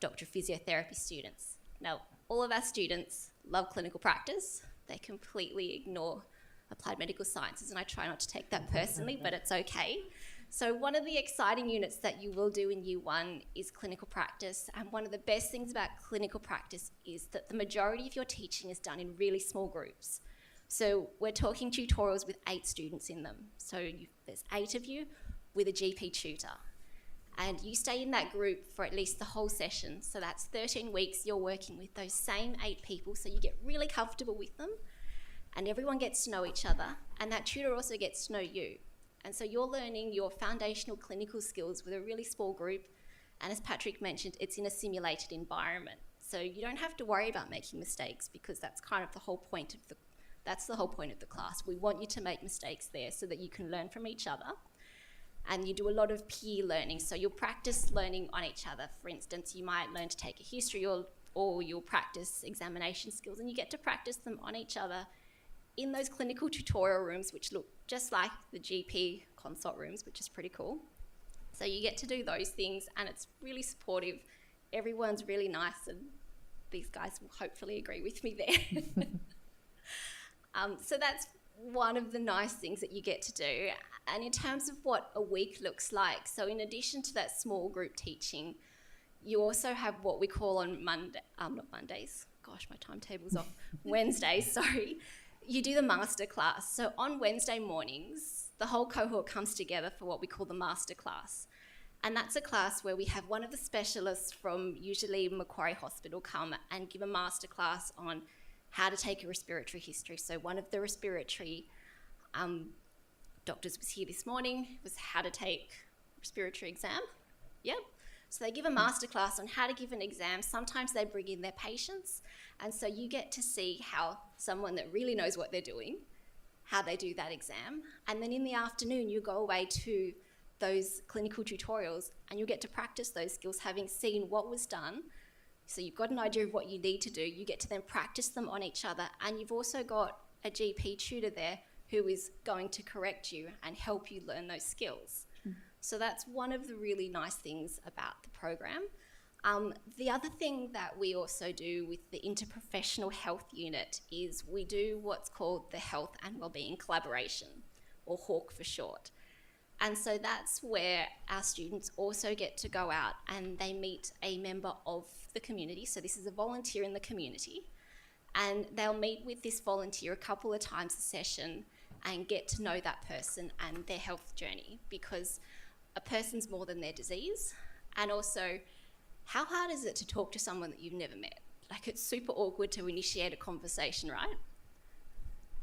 doctor of physiotherapy students. Now, all of our students love clinical practice. They completely ignore applied medical sciences, and I try not to take that personally, but it's okay. So one of the exciting units that you will do in Year 1 is clinical practice, and one of the best things about clinical practice is that the majority of your teaching is done in really small groups. So we're talking tutorials with 8 students in them. So there's 8 of you with a GP tutor, and you stay in that group for at least the whole session. So that's 13 weeks you're working with those same 8 people, so you get really comfortable with them, and everyone gets to know each other, and that tutor also gets to know you. And so you're learning your foundational clinical skills with a really small group, and as Patrick mentioned, it's in a simulated environment. So you don't have to worry about making mistakes, because that's kind of the whole point of the class. We want you to make mistakes there so that you can learn from each other. And you do a lot of peer learning, so you'll practice learning on each other. For instance, you might learn to take a history, or you'll practice examination skills, and you get to practice them on each other in those clinical tutorial rooms, which look just like the GP consult rooms, which is pretty cool. So you get to do those things, and it's really supportive. Everyone's really nice, and these guys will hopefully agree with me there. So that's one of the nice things that you get to do. And in terms of what a week looks like, so in addition to that small group teaching, you also have what we call on Wednesdays, sorry. You do the master class. So on Wednesday mornings, the whole cohort comes together for what we call the master class. And that's a class where we have one of the specialists from usually Macquarie Hospital come and give a master class on how to take a respiratory history. So one of the respiratory doctors was here this morning, was how to take respiratory exam. Yep. So they give a masterclass on how to give an exam. Sometimes they bring in their patients, and so you get to see how someone that really knows what they're doing, how they do that exam. And then in the afternoon, you go away to those clinical tutorials, and you get to practice those skills, having seen what was done So you've got an idea of what you need to do. You get to then practice them on each other, and you've also got a GP tutor there who is going to correct you and help you learn those skills. So that's one of the really nice things about the program. The other thing that we also do with the interprofessional health unit is we do what's called the Health and Wellbeing Collaboration, or HAWK for short. And so that's where our students also get to go out and they meet a member of the community. So this is a volunteer in the community. And they'll meet with this volunteer a couple of times a session and get to know that person and their health journey, because a person's more than their disease. And also, how hard is it to talk to someone that you've never met? Like, it's super awkward to initiate a conversation, right?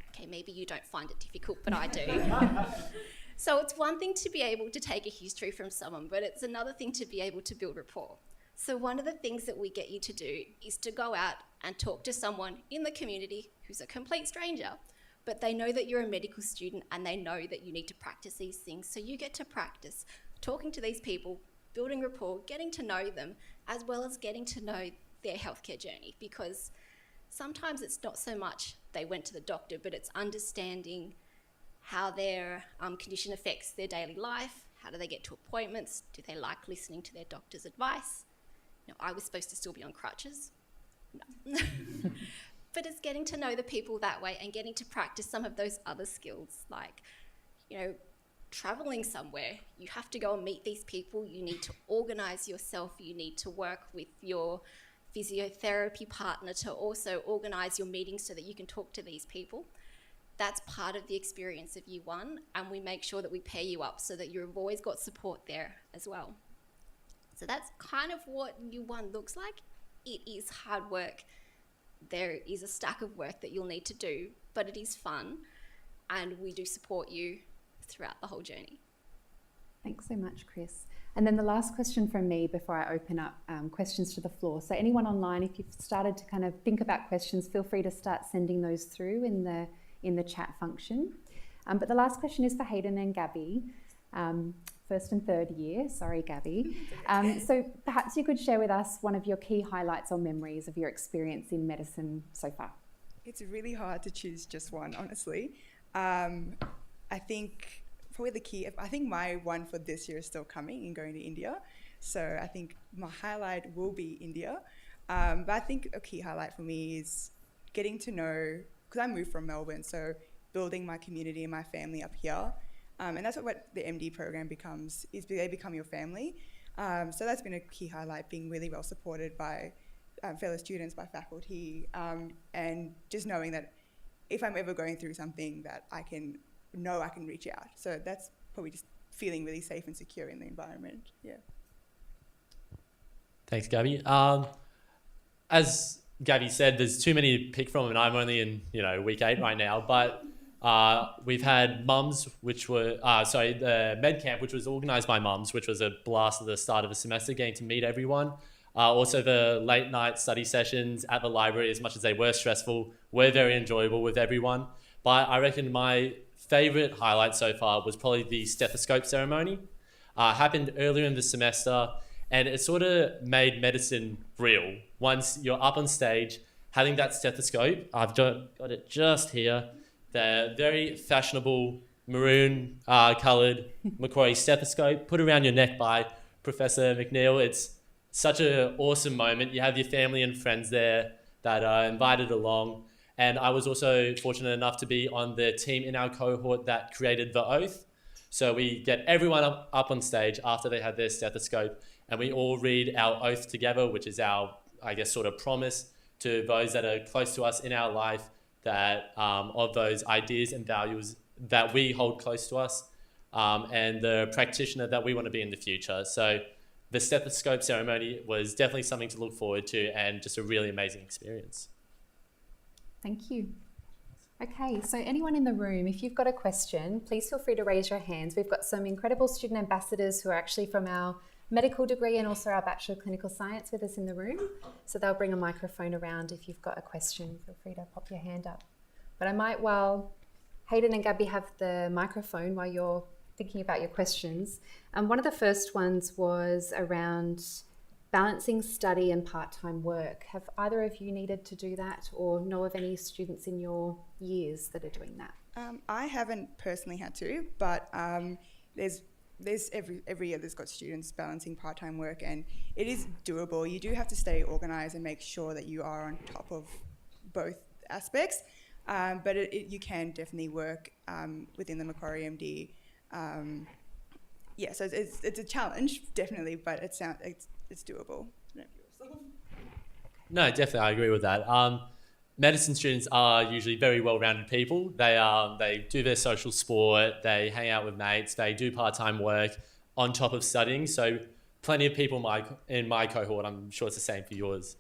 Okay, maybe you don't find it difficult, but I do. So it's one thing to be able to take a history from someone, but it's another thing to be able to build rapport. So one of the things that we get you to do is to go out and talk to someone in the community who's a complete stranger, but they know that you're a medical student and they know that you need to practice these things. So you get to practice talking to these people, building rapport, getting to know them, as well as getting to know their healthcare journey, because sometimes it's not so much they went to the doctor, but it's understanding how their condition affects their daily life. How do they get to appointments? Do they like listening to their doctor's advice? You know, I was supposed to still be on crutches. No. But it's getting to know the people that way and getting to practice some of those other skills, like, you know, traveling somewhere. You have to go and meet these people. You need to organise yourself. You need to work with your physiotherapy partner to also organise your meetings so that you can talk to these people. That's part of the experience of year one, and we make sure that we pair you up so that you've always got support there as well. So that's kind of what year one looks like. It is hard work. There is a stack of work that you'll need to do, but it is fun, and we do support you throughout the whole journey. Thanks so much, Chris. And then the last question from me before I open up questions to the floor. So anyone online, if you've started to kind of think about questions, feel free to start sending those through in the chat function. But the last question is for Hayden and Gabby, first and third year. Sorry, Gabby. So perhaps you could share with us one of your key highlights or memories of your experience in medicine so far. It's really hard to choose just one, honestly. I think probably I think my one for this year is still coming in going to India. So I think my highlight will be India. But I think a key highlight for me is getting to know, because I moved from Melbourne, so building my community and my family up here. And that's what the MD program becomes, is they become your family. So that's been a key highlight, being really well supported by fellow students, by faculty, and just knowing that if I'm ever going through something that I can reach out. So that's probably just feeling really safe and secure in the environment. Yeah. Thanks, Gabby. As Gabby said, there's too many to pick from, and I'm only in week 8 right now. But we've had mums, which were the med camp, which was organised by mums, which was a blast at the start of the semester, getting to meet everyone. Also, the late night study sessions at the library, as much as they were stressful, were very enjoyable with everyone. But I reckon my favourite highlight so far was probably the stethoscope ceremony. Happened earlier in the semester, and it sort of made medicine real. Once you're up on stage, having that stethoscope, I've got it just here, the very fashionable maroon coloured Macquarie stethoscope put around your neck by Professor McNeil. It's such an awesome moment. You have your family and friends there that are invited along. And I was also fortunate enough to be on the team in our cohort that created the oath. So we get everyone up on stage after they had their stethoscope, and we all read our oath together, which is our, sort of promise to those that are close to us in our life, that of those ideas and values that we hold close to us, and the practitioner that we want to be in the future. So the stethoscope ceremony was definitely something to look forward to, and just a really amazing experience. Thank you. Okay, so anyone in the room, if you've got a question, please feel free to raise your hands. We've got some incredible student ambassadors who are actually from our medical degree and also our Bachelor of Clinical Science with us in the room. So they'll bring a microphone around. If you've got a question, feel free to pop your hand up. But I might, while Hayden and Gabby have the microphone while you're thinking about your questions, one of the first ones was around balancing study and part-time work. Have either of you needed to do that or know of any students in your years that are doing that? I haven't personally had to, but there's every year there's got students balancing part-time work, and it is doable. You do have to stay organised and make sure that you are on top of both aspects, but you can definitely work within the Macquarie MD. So it's a challenge, definitely, but it's doable. No, definitely, I agree with that. Medicine students are usually very well-rounded people. They do their social sport, they hang out with mates, they do part-time work on top of studying. So plenty of people in my cohort, I'm sure it's the same for yours,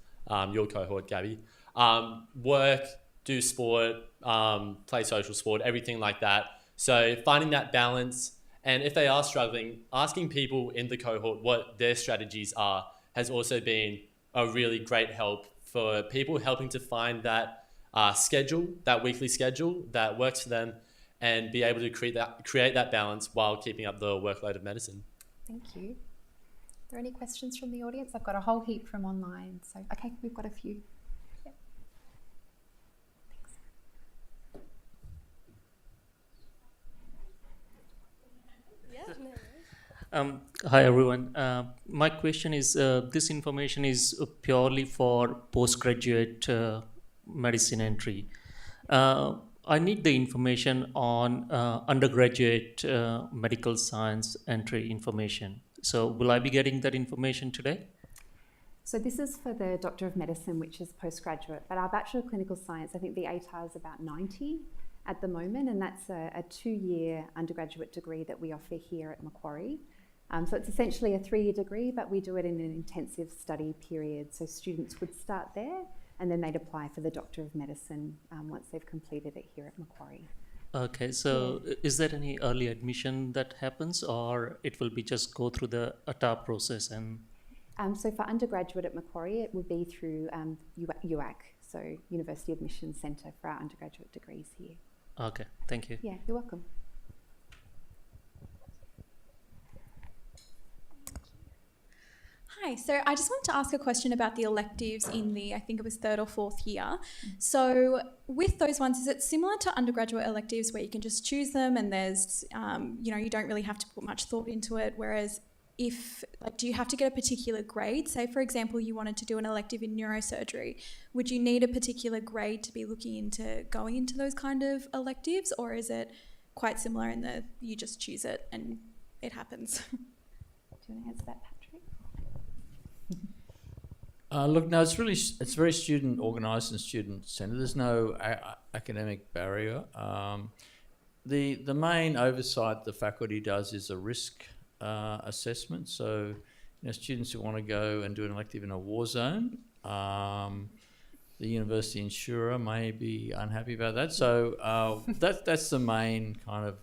your cohort, Gabby, work, do sport, play social sport, everything like that. So finding that balance, and if they are struggling, asking people in the cohort what their strategies are has also been a really great help for people, helping to find that schedule, that weekly schedule that works for them, and be able to create that balance while keeping up the workload of medicine. Thank you. Are there any questions from the audience? I've got a whole heap from online. So, okay, we've got a few. Yep. Hi everyone. My question is, this information is purely for postgraduate medicine entry. I need the information on undergraduate medical science entry information. So will I be getting that information today? So this is for the Doctor of Medicine, which is postgraduate, but our Bachelor of Clinical Science, I think the ATAR is about 90 at the moment, and that's a 2-year undergraduate degree that we offer here at Macquarie. So it's essentially a 3-year degree, but we do it in an intensive study period. So students would start there and then they'd apply for the Doctor of Medicine once they've completed it here at Macquarie. Okay, so is there any early admission that happens, or it will be just go through the ATAR process? And so for undergraduate at Macquarie, it would be through UAC, so University Admissions Centre for our undergraduate degrees here. Okay, thank you. Yeah, you're welcome. Hi, so I just wanted to ask a question about the electives in the, I think it was 3rd or 4th year. So with those ones, is it similar to undergraduate electives where you can just choose them and there's, you don't really have to put much thought into it? Whereas do you have to get a particular grade? Say, for example, you wanted to do an elective in neurosurgery. Would you need a particular grade to be looking into going into those kind of electives? Or is it quite similar in that you just choose it and it happens? Do you want to answer that, Patrick? Look, no, it's very student organised and student centred. There's no academic barrier. The main oversight the faculty does is a risk assessment. So, students who want to go and do an elective in a war zone, the university insurer may be unhappy about that. So that's the main kind of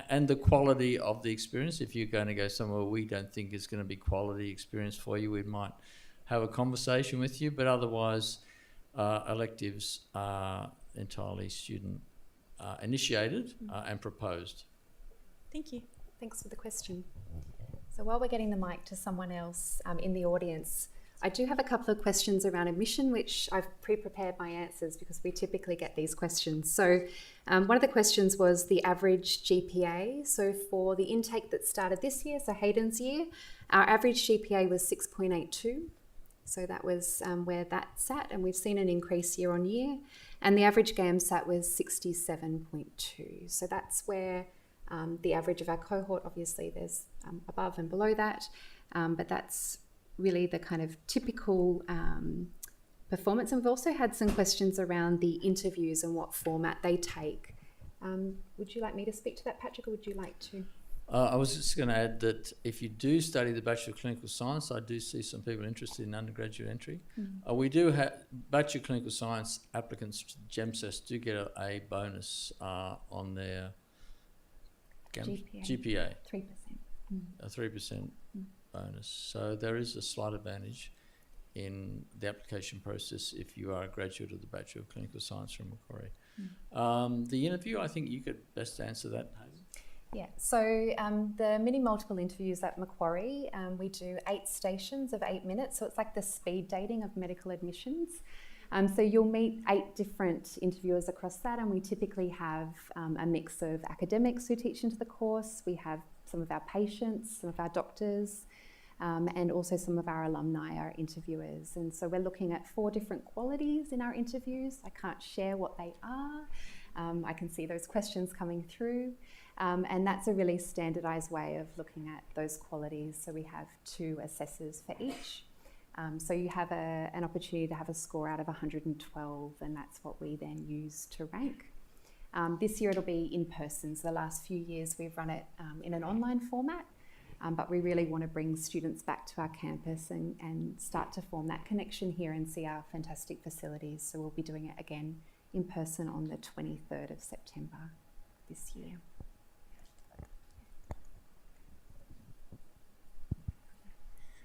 and the quality of the experience. If you're going to go somewhere we don't think is going to be quality experience for you, we might have a conversation with you, but otherwise electives are entirely student initiated and proposed. Thank you. Thanks for the question. So while we're getting the mic to someone else in the audience, I do have a couple of questions around admission, which I've pre-prepared my answers because we typically get these questions. So one of the questions was the average GPA. So for the intake that started this year, so Hayden's year, our average GPA was 6.82. So that was where that sat, and we've seen an increase year on year. And the average GAMSAT was 67.2. So that's where the average of our cohort, obviously there's above and below that, but that's really the kind of typical performance. And we've also had some questions around the interviews and what format they take. Would you like me to speak to that, Patrick, or would you like to? I was just going to add that if you do study the Bachelor of Clinical Science, I do see some people interested in undergraduate entry. We do have Bachelor of Clinical Science applicants to GEMSAS do get a bonus on their GPA. 3%. A 3% bonus. So there is a slight advantage in the application process if you are a graduate of the Bachelor of Clinical Science from Macquarie. The interview, I think you could best answer that, Hazel. Yeah, so the mini multiple interviews at Macquarie, we do 8 stations of 8 minutes. So it's like the speed dating of medical admissions. So you'll meet 8 different interviewers across that, and we typically have a mix of academics who teach into the course. We have some of our patients, some of our doctors, and also some of our alumni are interviewers. And so we're looking at 4 different qualities in our interviews. I can't share what they are. I can see those questions coming through. And that's a really standardised way of looking at those qualities. So we have 2 assessors for each. So you have an opportunity to have a score out of 112, and that's what we then use to rank. This year it'll be in person. So the last few years we've run it in an online format, but we really want to bring students back to our campus and start to form that connection here and see our fantastic facilities. So we'll be doing it again in person on the 23rd of September this year.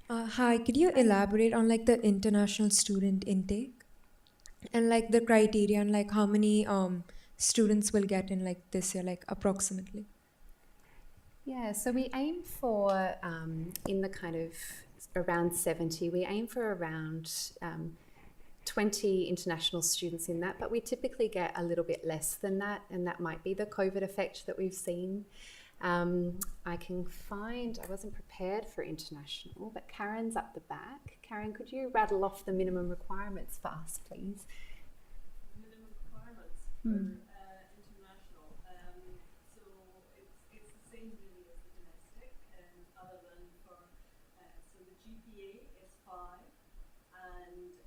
Hi, could you elaborate on like the international student intake and like the criteria and like how many students will get in like this year, like approximately? Yeah, so we aim for in the kind of around 70, we aim for around 20 international students in that, but we typically get a little bit less than that, and that might be the COVID effect that we've seen. I can find, I wasn't prepared for international, but Karen's up the back. Karen, could you rattle off the minimum requirements for us, please? Minimum requirements for international. So it's the same really as the domestic, other than for, so the GPA is 5, and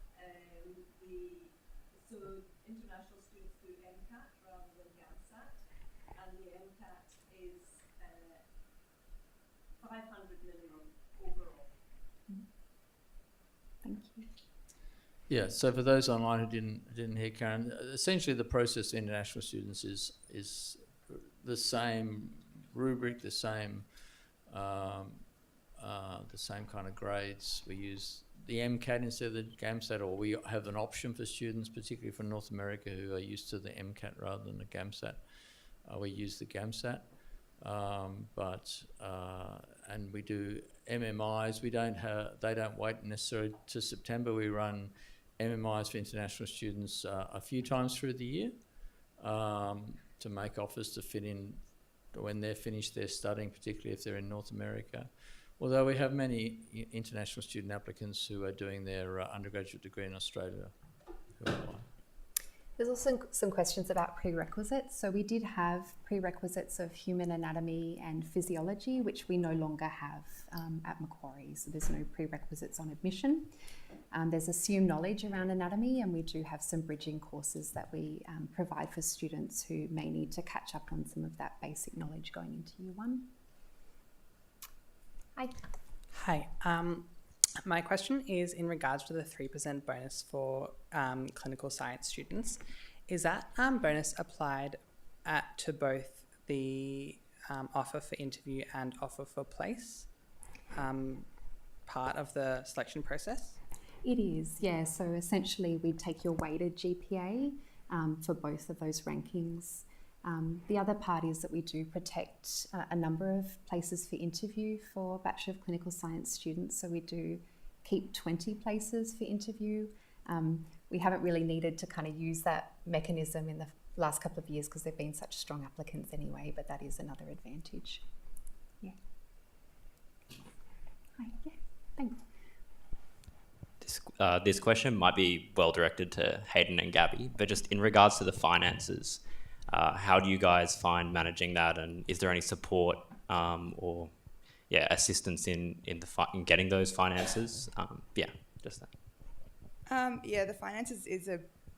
so international students do MCAT rather than GAMSAT, and the MCAT is 500 minimum overall. Thank you. Yeah, so for those online who didn't hear Karen, essentially the process for international students is the same rubric, the same kind of grades. We use the MCAT instead of the GAMSAT, or we have an option for students, particularly from North America, who are used to the MCAT rather than the GAMSAT. We use the GAMSAT, and we do MMIs. They don't wait necessarily to September. We run MMIs for international students a few times through the year to make offers to fit in when they're finished their studying, particularly if they're in North America. Although we have many international student applicants who are doing their undergraduate degree in Australia who apply. There's also some questions about prerequisites. So we did have prerequisites of human anatomy and physiology, which we no longer have at Macquarie. So there's no prerequisites on admission. There's assumed knowledge around anatomy, and we do have some bridging courses that we provide for students who may need to catch up on some of that basic knowledge going into year 1. Hi. My question is in regards to the 3% bonus for clinical science students. Is that bonus applied to both the offer for interview and offer for place part of the selection process? It is, yeah. So essentially we'd take your weighted GPA for both of those rankings. The other part is that we do protect a number of places for interview for Bachelor of Clinical Science students. So we do keep 20 places for interview. We haven't really needed to kind of use that mechanism in the last couple of years because there have been such strong applicants anyway, but that is another advantage. Yeah. Hi, yeah, thanks. This question might be well directed to Hayden and Gabby, but just in regards to the finances, how do you guys find managing that, and is there any support or assistance in getting those finances? Just that. The finances is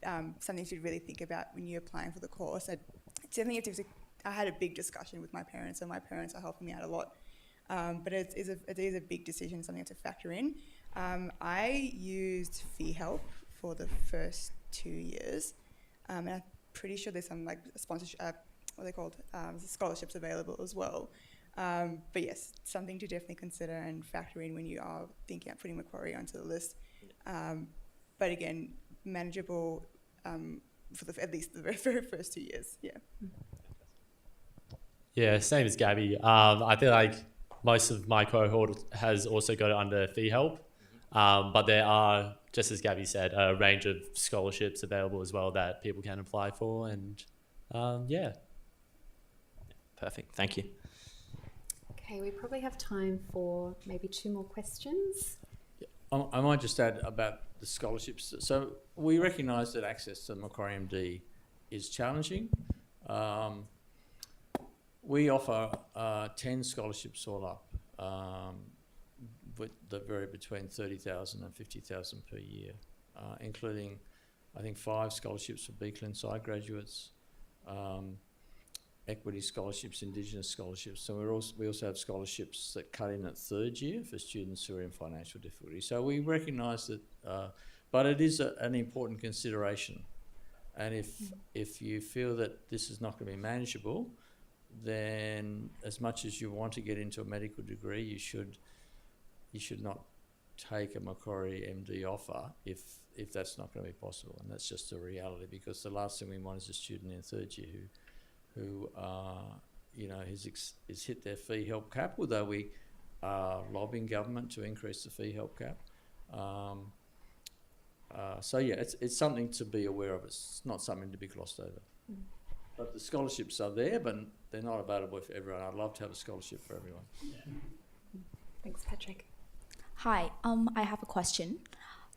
something you should really think about when you're applying for the course. I had a big discussion with my parents, and my parents are helping me out a lot. But it is a big decision, something to factor in. I used Fee Help for the first 2 years, and I'm pretty sure there's some like sponsorship, what are they called? Scholarships available as well. But yes, something to definitely consider and factor in when you are thinking about putting Macquarie onto the list. But again, manageable for at least the very first 2 years. Yeah. Yeah, same as Gabby. I feel like most of my cohort has also got it under fee help, but there are, just as Gabby said, a range of scholarships available as well that people can apply for, and yeah. Perfect. Thank you. Okay, we probably have time for maybe 2 more questions. I might just add about the scholarships. So we recognise that access to Macquarie MD is challenging. We offer 10 scholarships all up, that vary between 30,000 and 50,000 per year, including, I think, 5 scholarships for BCLIN side graduates, equity scholarships, Indigenous scholarships. So we also have scholarships that cut in at 3rd year for students who are in financial difficulty. So we recognise that, but it is an important consideration. And if you feel that this is not going to be manageable, then as much as you want to get into a medical degree, you should not take a Macquarie MD offer if that's not going to be possible. And that's just a reality, because the last thing we want is a student in 3rd year who has hit their fee help cap, although we are lobbying government to increase the fee help cap. So yeah, it's something to be aware of. It's not something to be glossed over. But the scholarships are there, but they're not available for everyone. I'd love to have a scholarship for everyone. Thanks, Patrick. Hi, I have a question.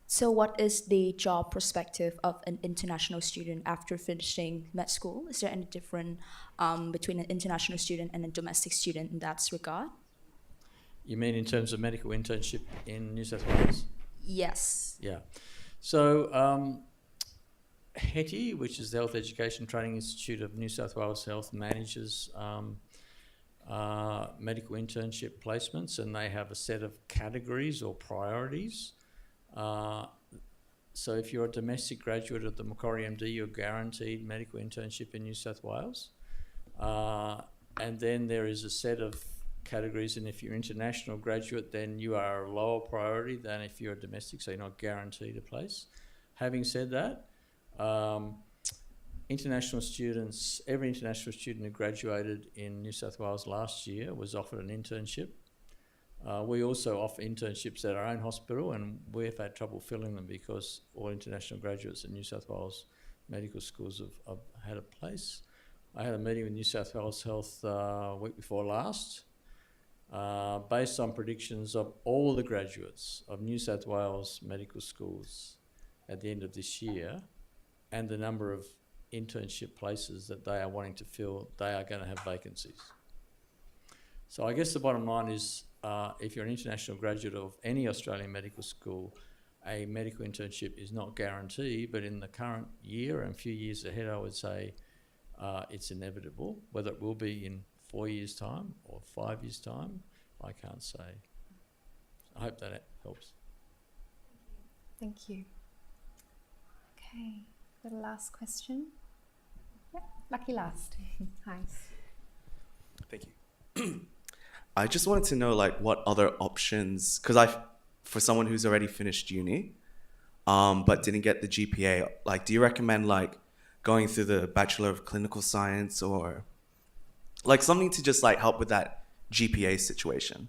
So what is the job perspective of an international student after finishing med school? Is there any difference between an international student and a domestic student in that regard? You mean in terms of medical internship in New South Wales? Yes. Yeah. So HETI, which is the Health Education Training Institute of New South Wales Health, manages medical internship placements, and they have a set of categories or priorities. So if you're a domestic graduate of the Macquarie MD, you're guaranteed medical internship in New South Wales. And then there is a set of categories, and if you're international graduate, then you are a lower priority than if you're a domestic, so you're not guaranteed a place. Having said that, international students, every international student who graduated in New South Wales last year was offered an internship. We also offer internships at our own hospital, and we've had trouble filling them because all international graduates in New South Wales medical schools have had a place. I had a meeting with New South Wales Health week before last, based on predictions of all the graduates of New South Wales medical schools at the end of this year, and the number of internship places that they are wanting to fill, they are going to have vacancies. So I guess the bottom line is, if you're an international graduate of any Australian medical school, a medical internship is not guaranteed, but in the current year and a few years ahead, I would say it's inevitable. Whether it will be in 4 years' time or 5 years' time, I can't say. I hope that helps. Thank you. Okay, got a last question. Yeah, lucky last. Hi. Thank you. I just wanted to know, like, what other options, because for someone who's already finished uni, but didn't get the GPA, like, do you recommend, like, going through the Bachelor of Clinical Science, or like something to just like help with that GPA situation?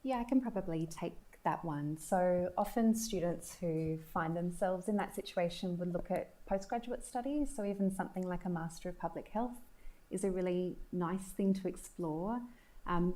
Yeah, I can probably take that one. So often students who find themselves in that situation would look at postgraduate studies. So even something like a Master of Public Health is a really nice thing to explore.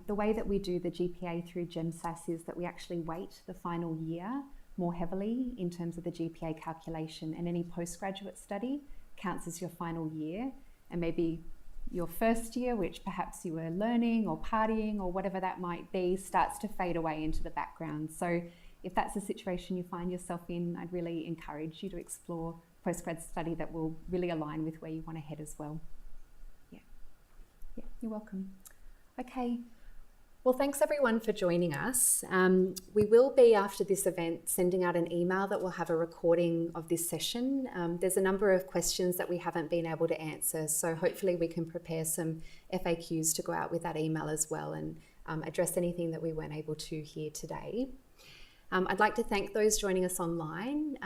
The way that we do the GPA through GEMSAS is that we actually weight the final year more heavily in terms of the GPA calculation, and any postgraduate study counts as your final year, and maybe your first year, which perhaps you were learning or partying or whatever that might be, starts to fade away into the background. So if that's the situation you find yourself in, I'd really encourage you to explore postgrad study that will really align with where you want to head as well. Yeah, you're welcome. Okay. Well, thanks everyone for joining us. We will be, after this event, sending out an email that will have a recording of this session. There's a number of questions that we haven't been able to answer, so hopefully we can prepare some FAQs to go out with that email as well, and address anything that we weren't able to here today. I'd like to thank those joining us online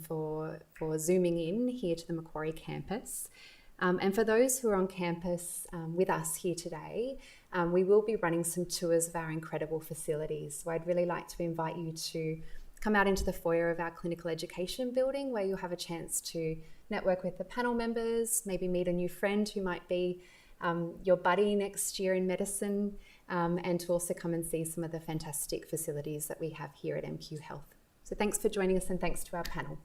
for Zooming in here to the Macquarie campus. And for those who are on campus with us here today, we will be running some tours of our incredible facilities. So I'd really like to invite you to come out into the foyer of our clinical education building, where you'll have a chance to network with the panel members, maybe meet a new friend who might be your buddy next year in medicine, and to also come and see some of the fantastic facilities that we have here at MQ Health. So thanks for joining us, and thanks to our panel.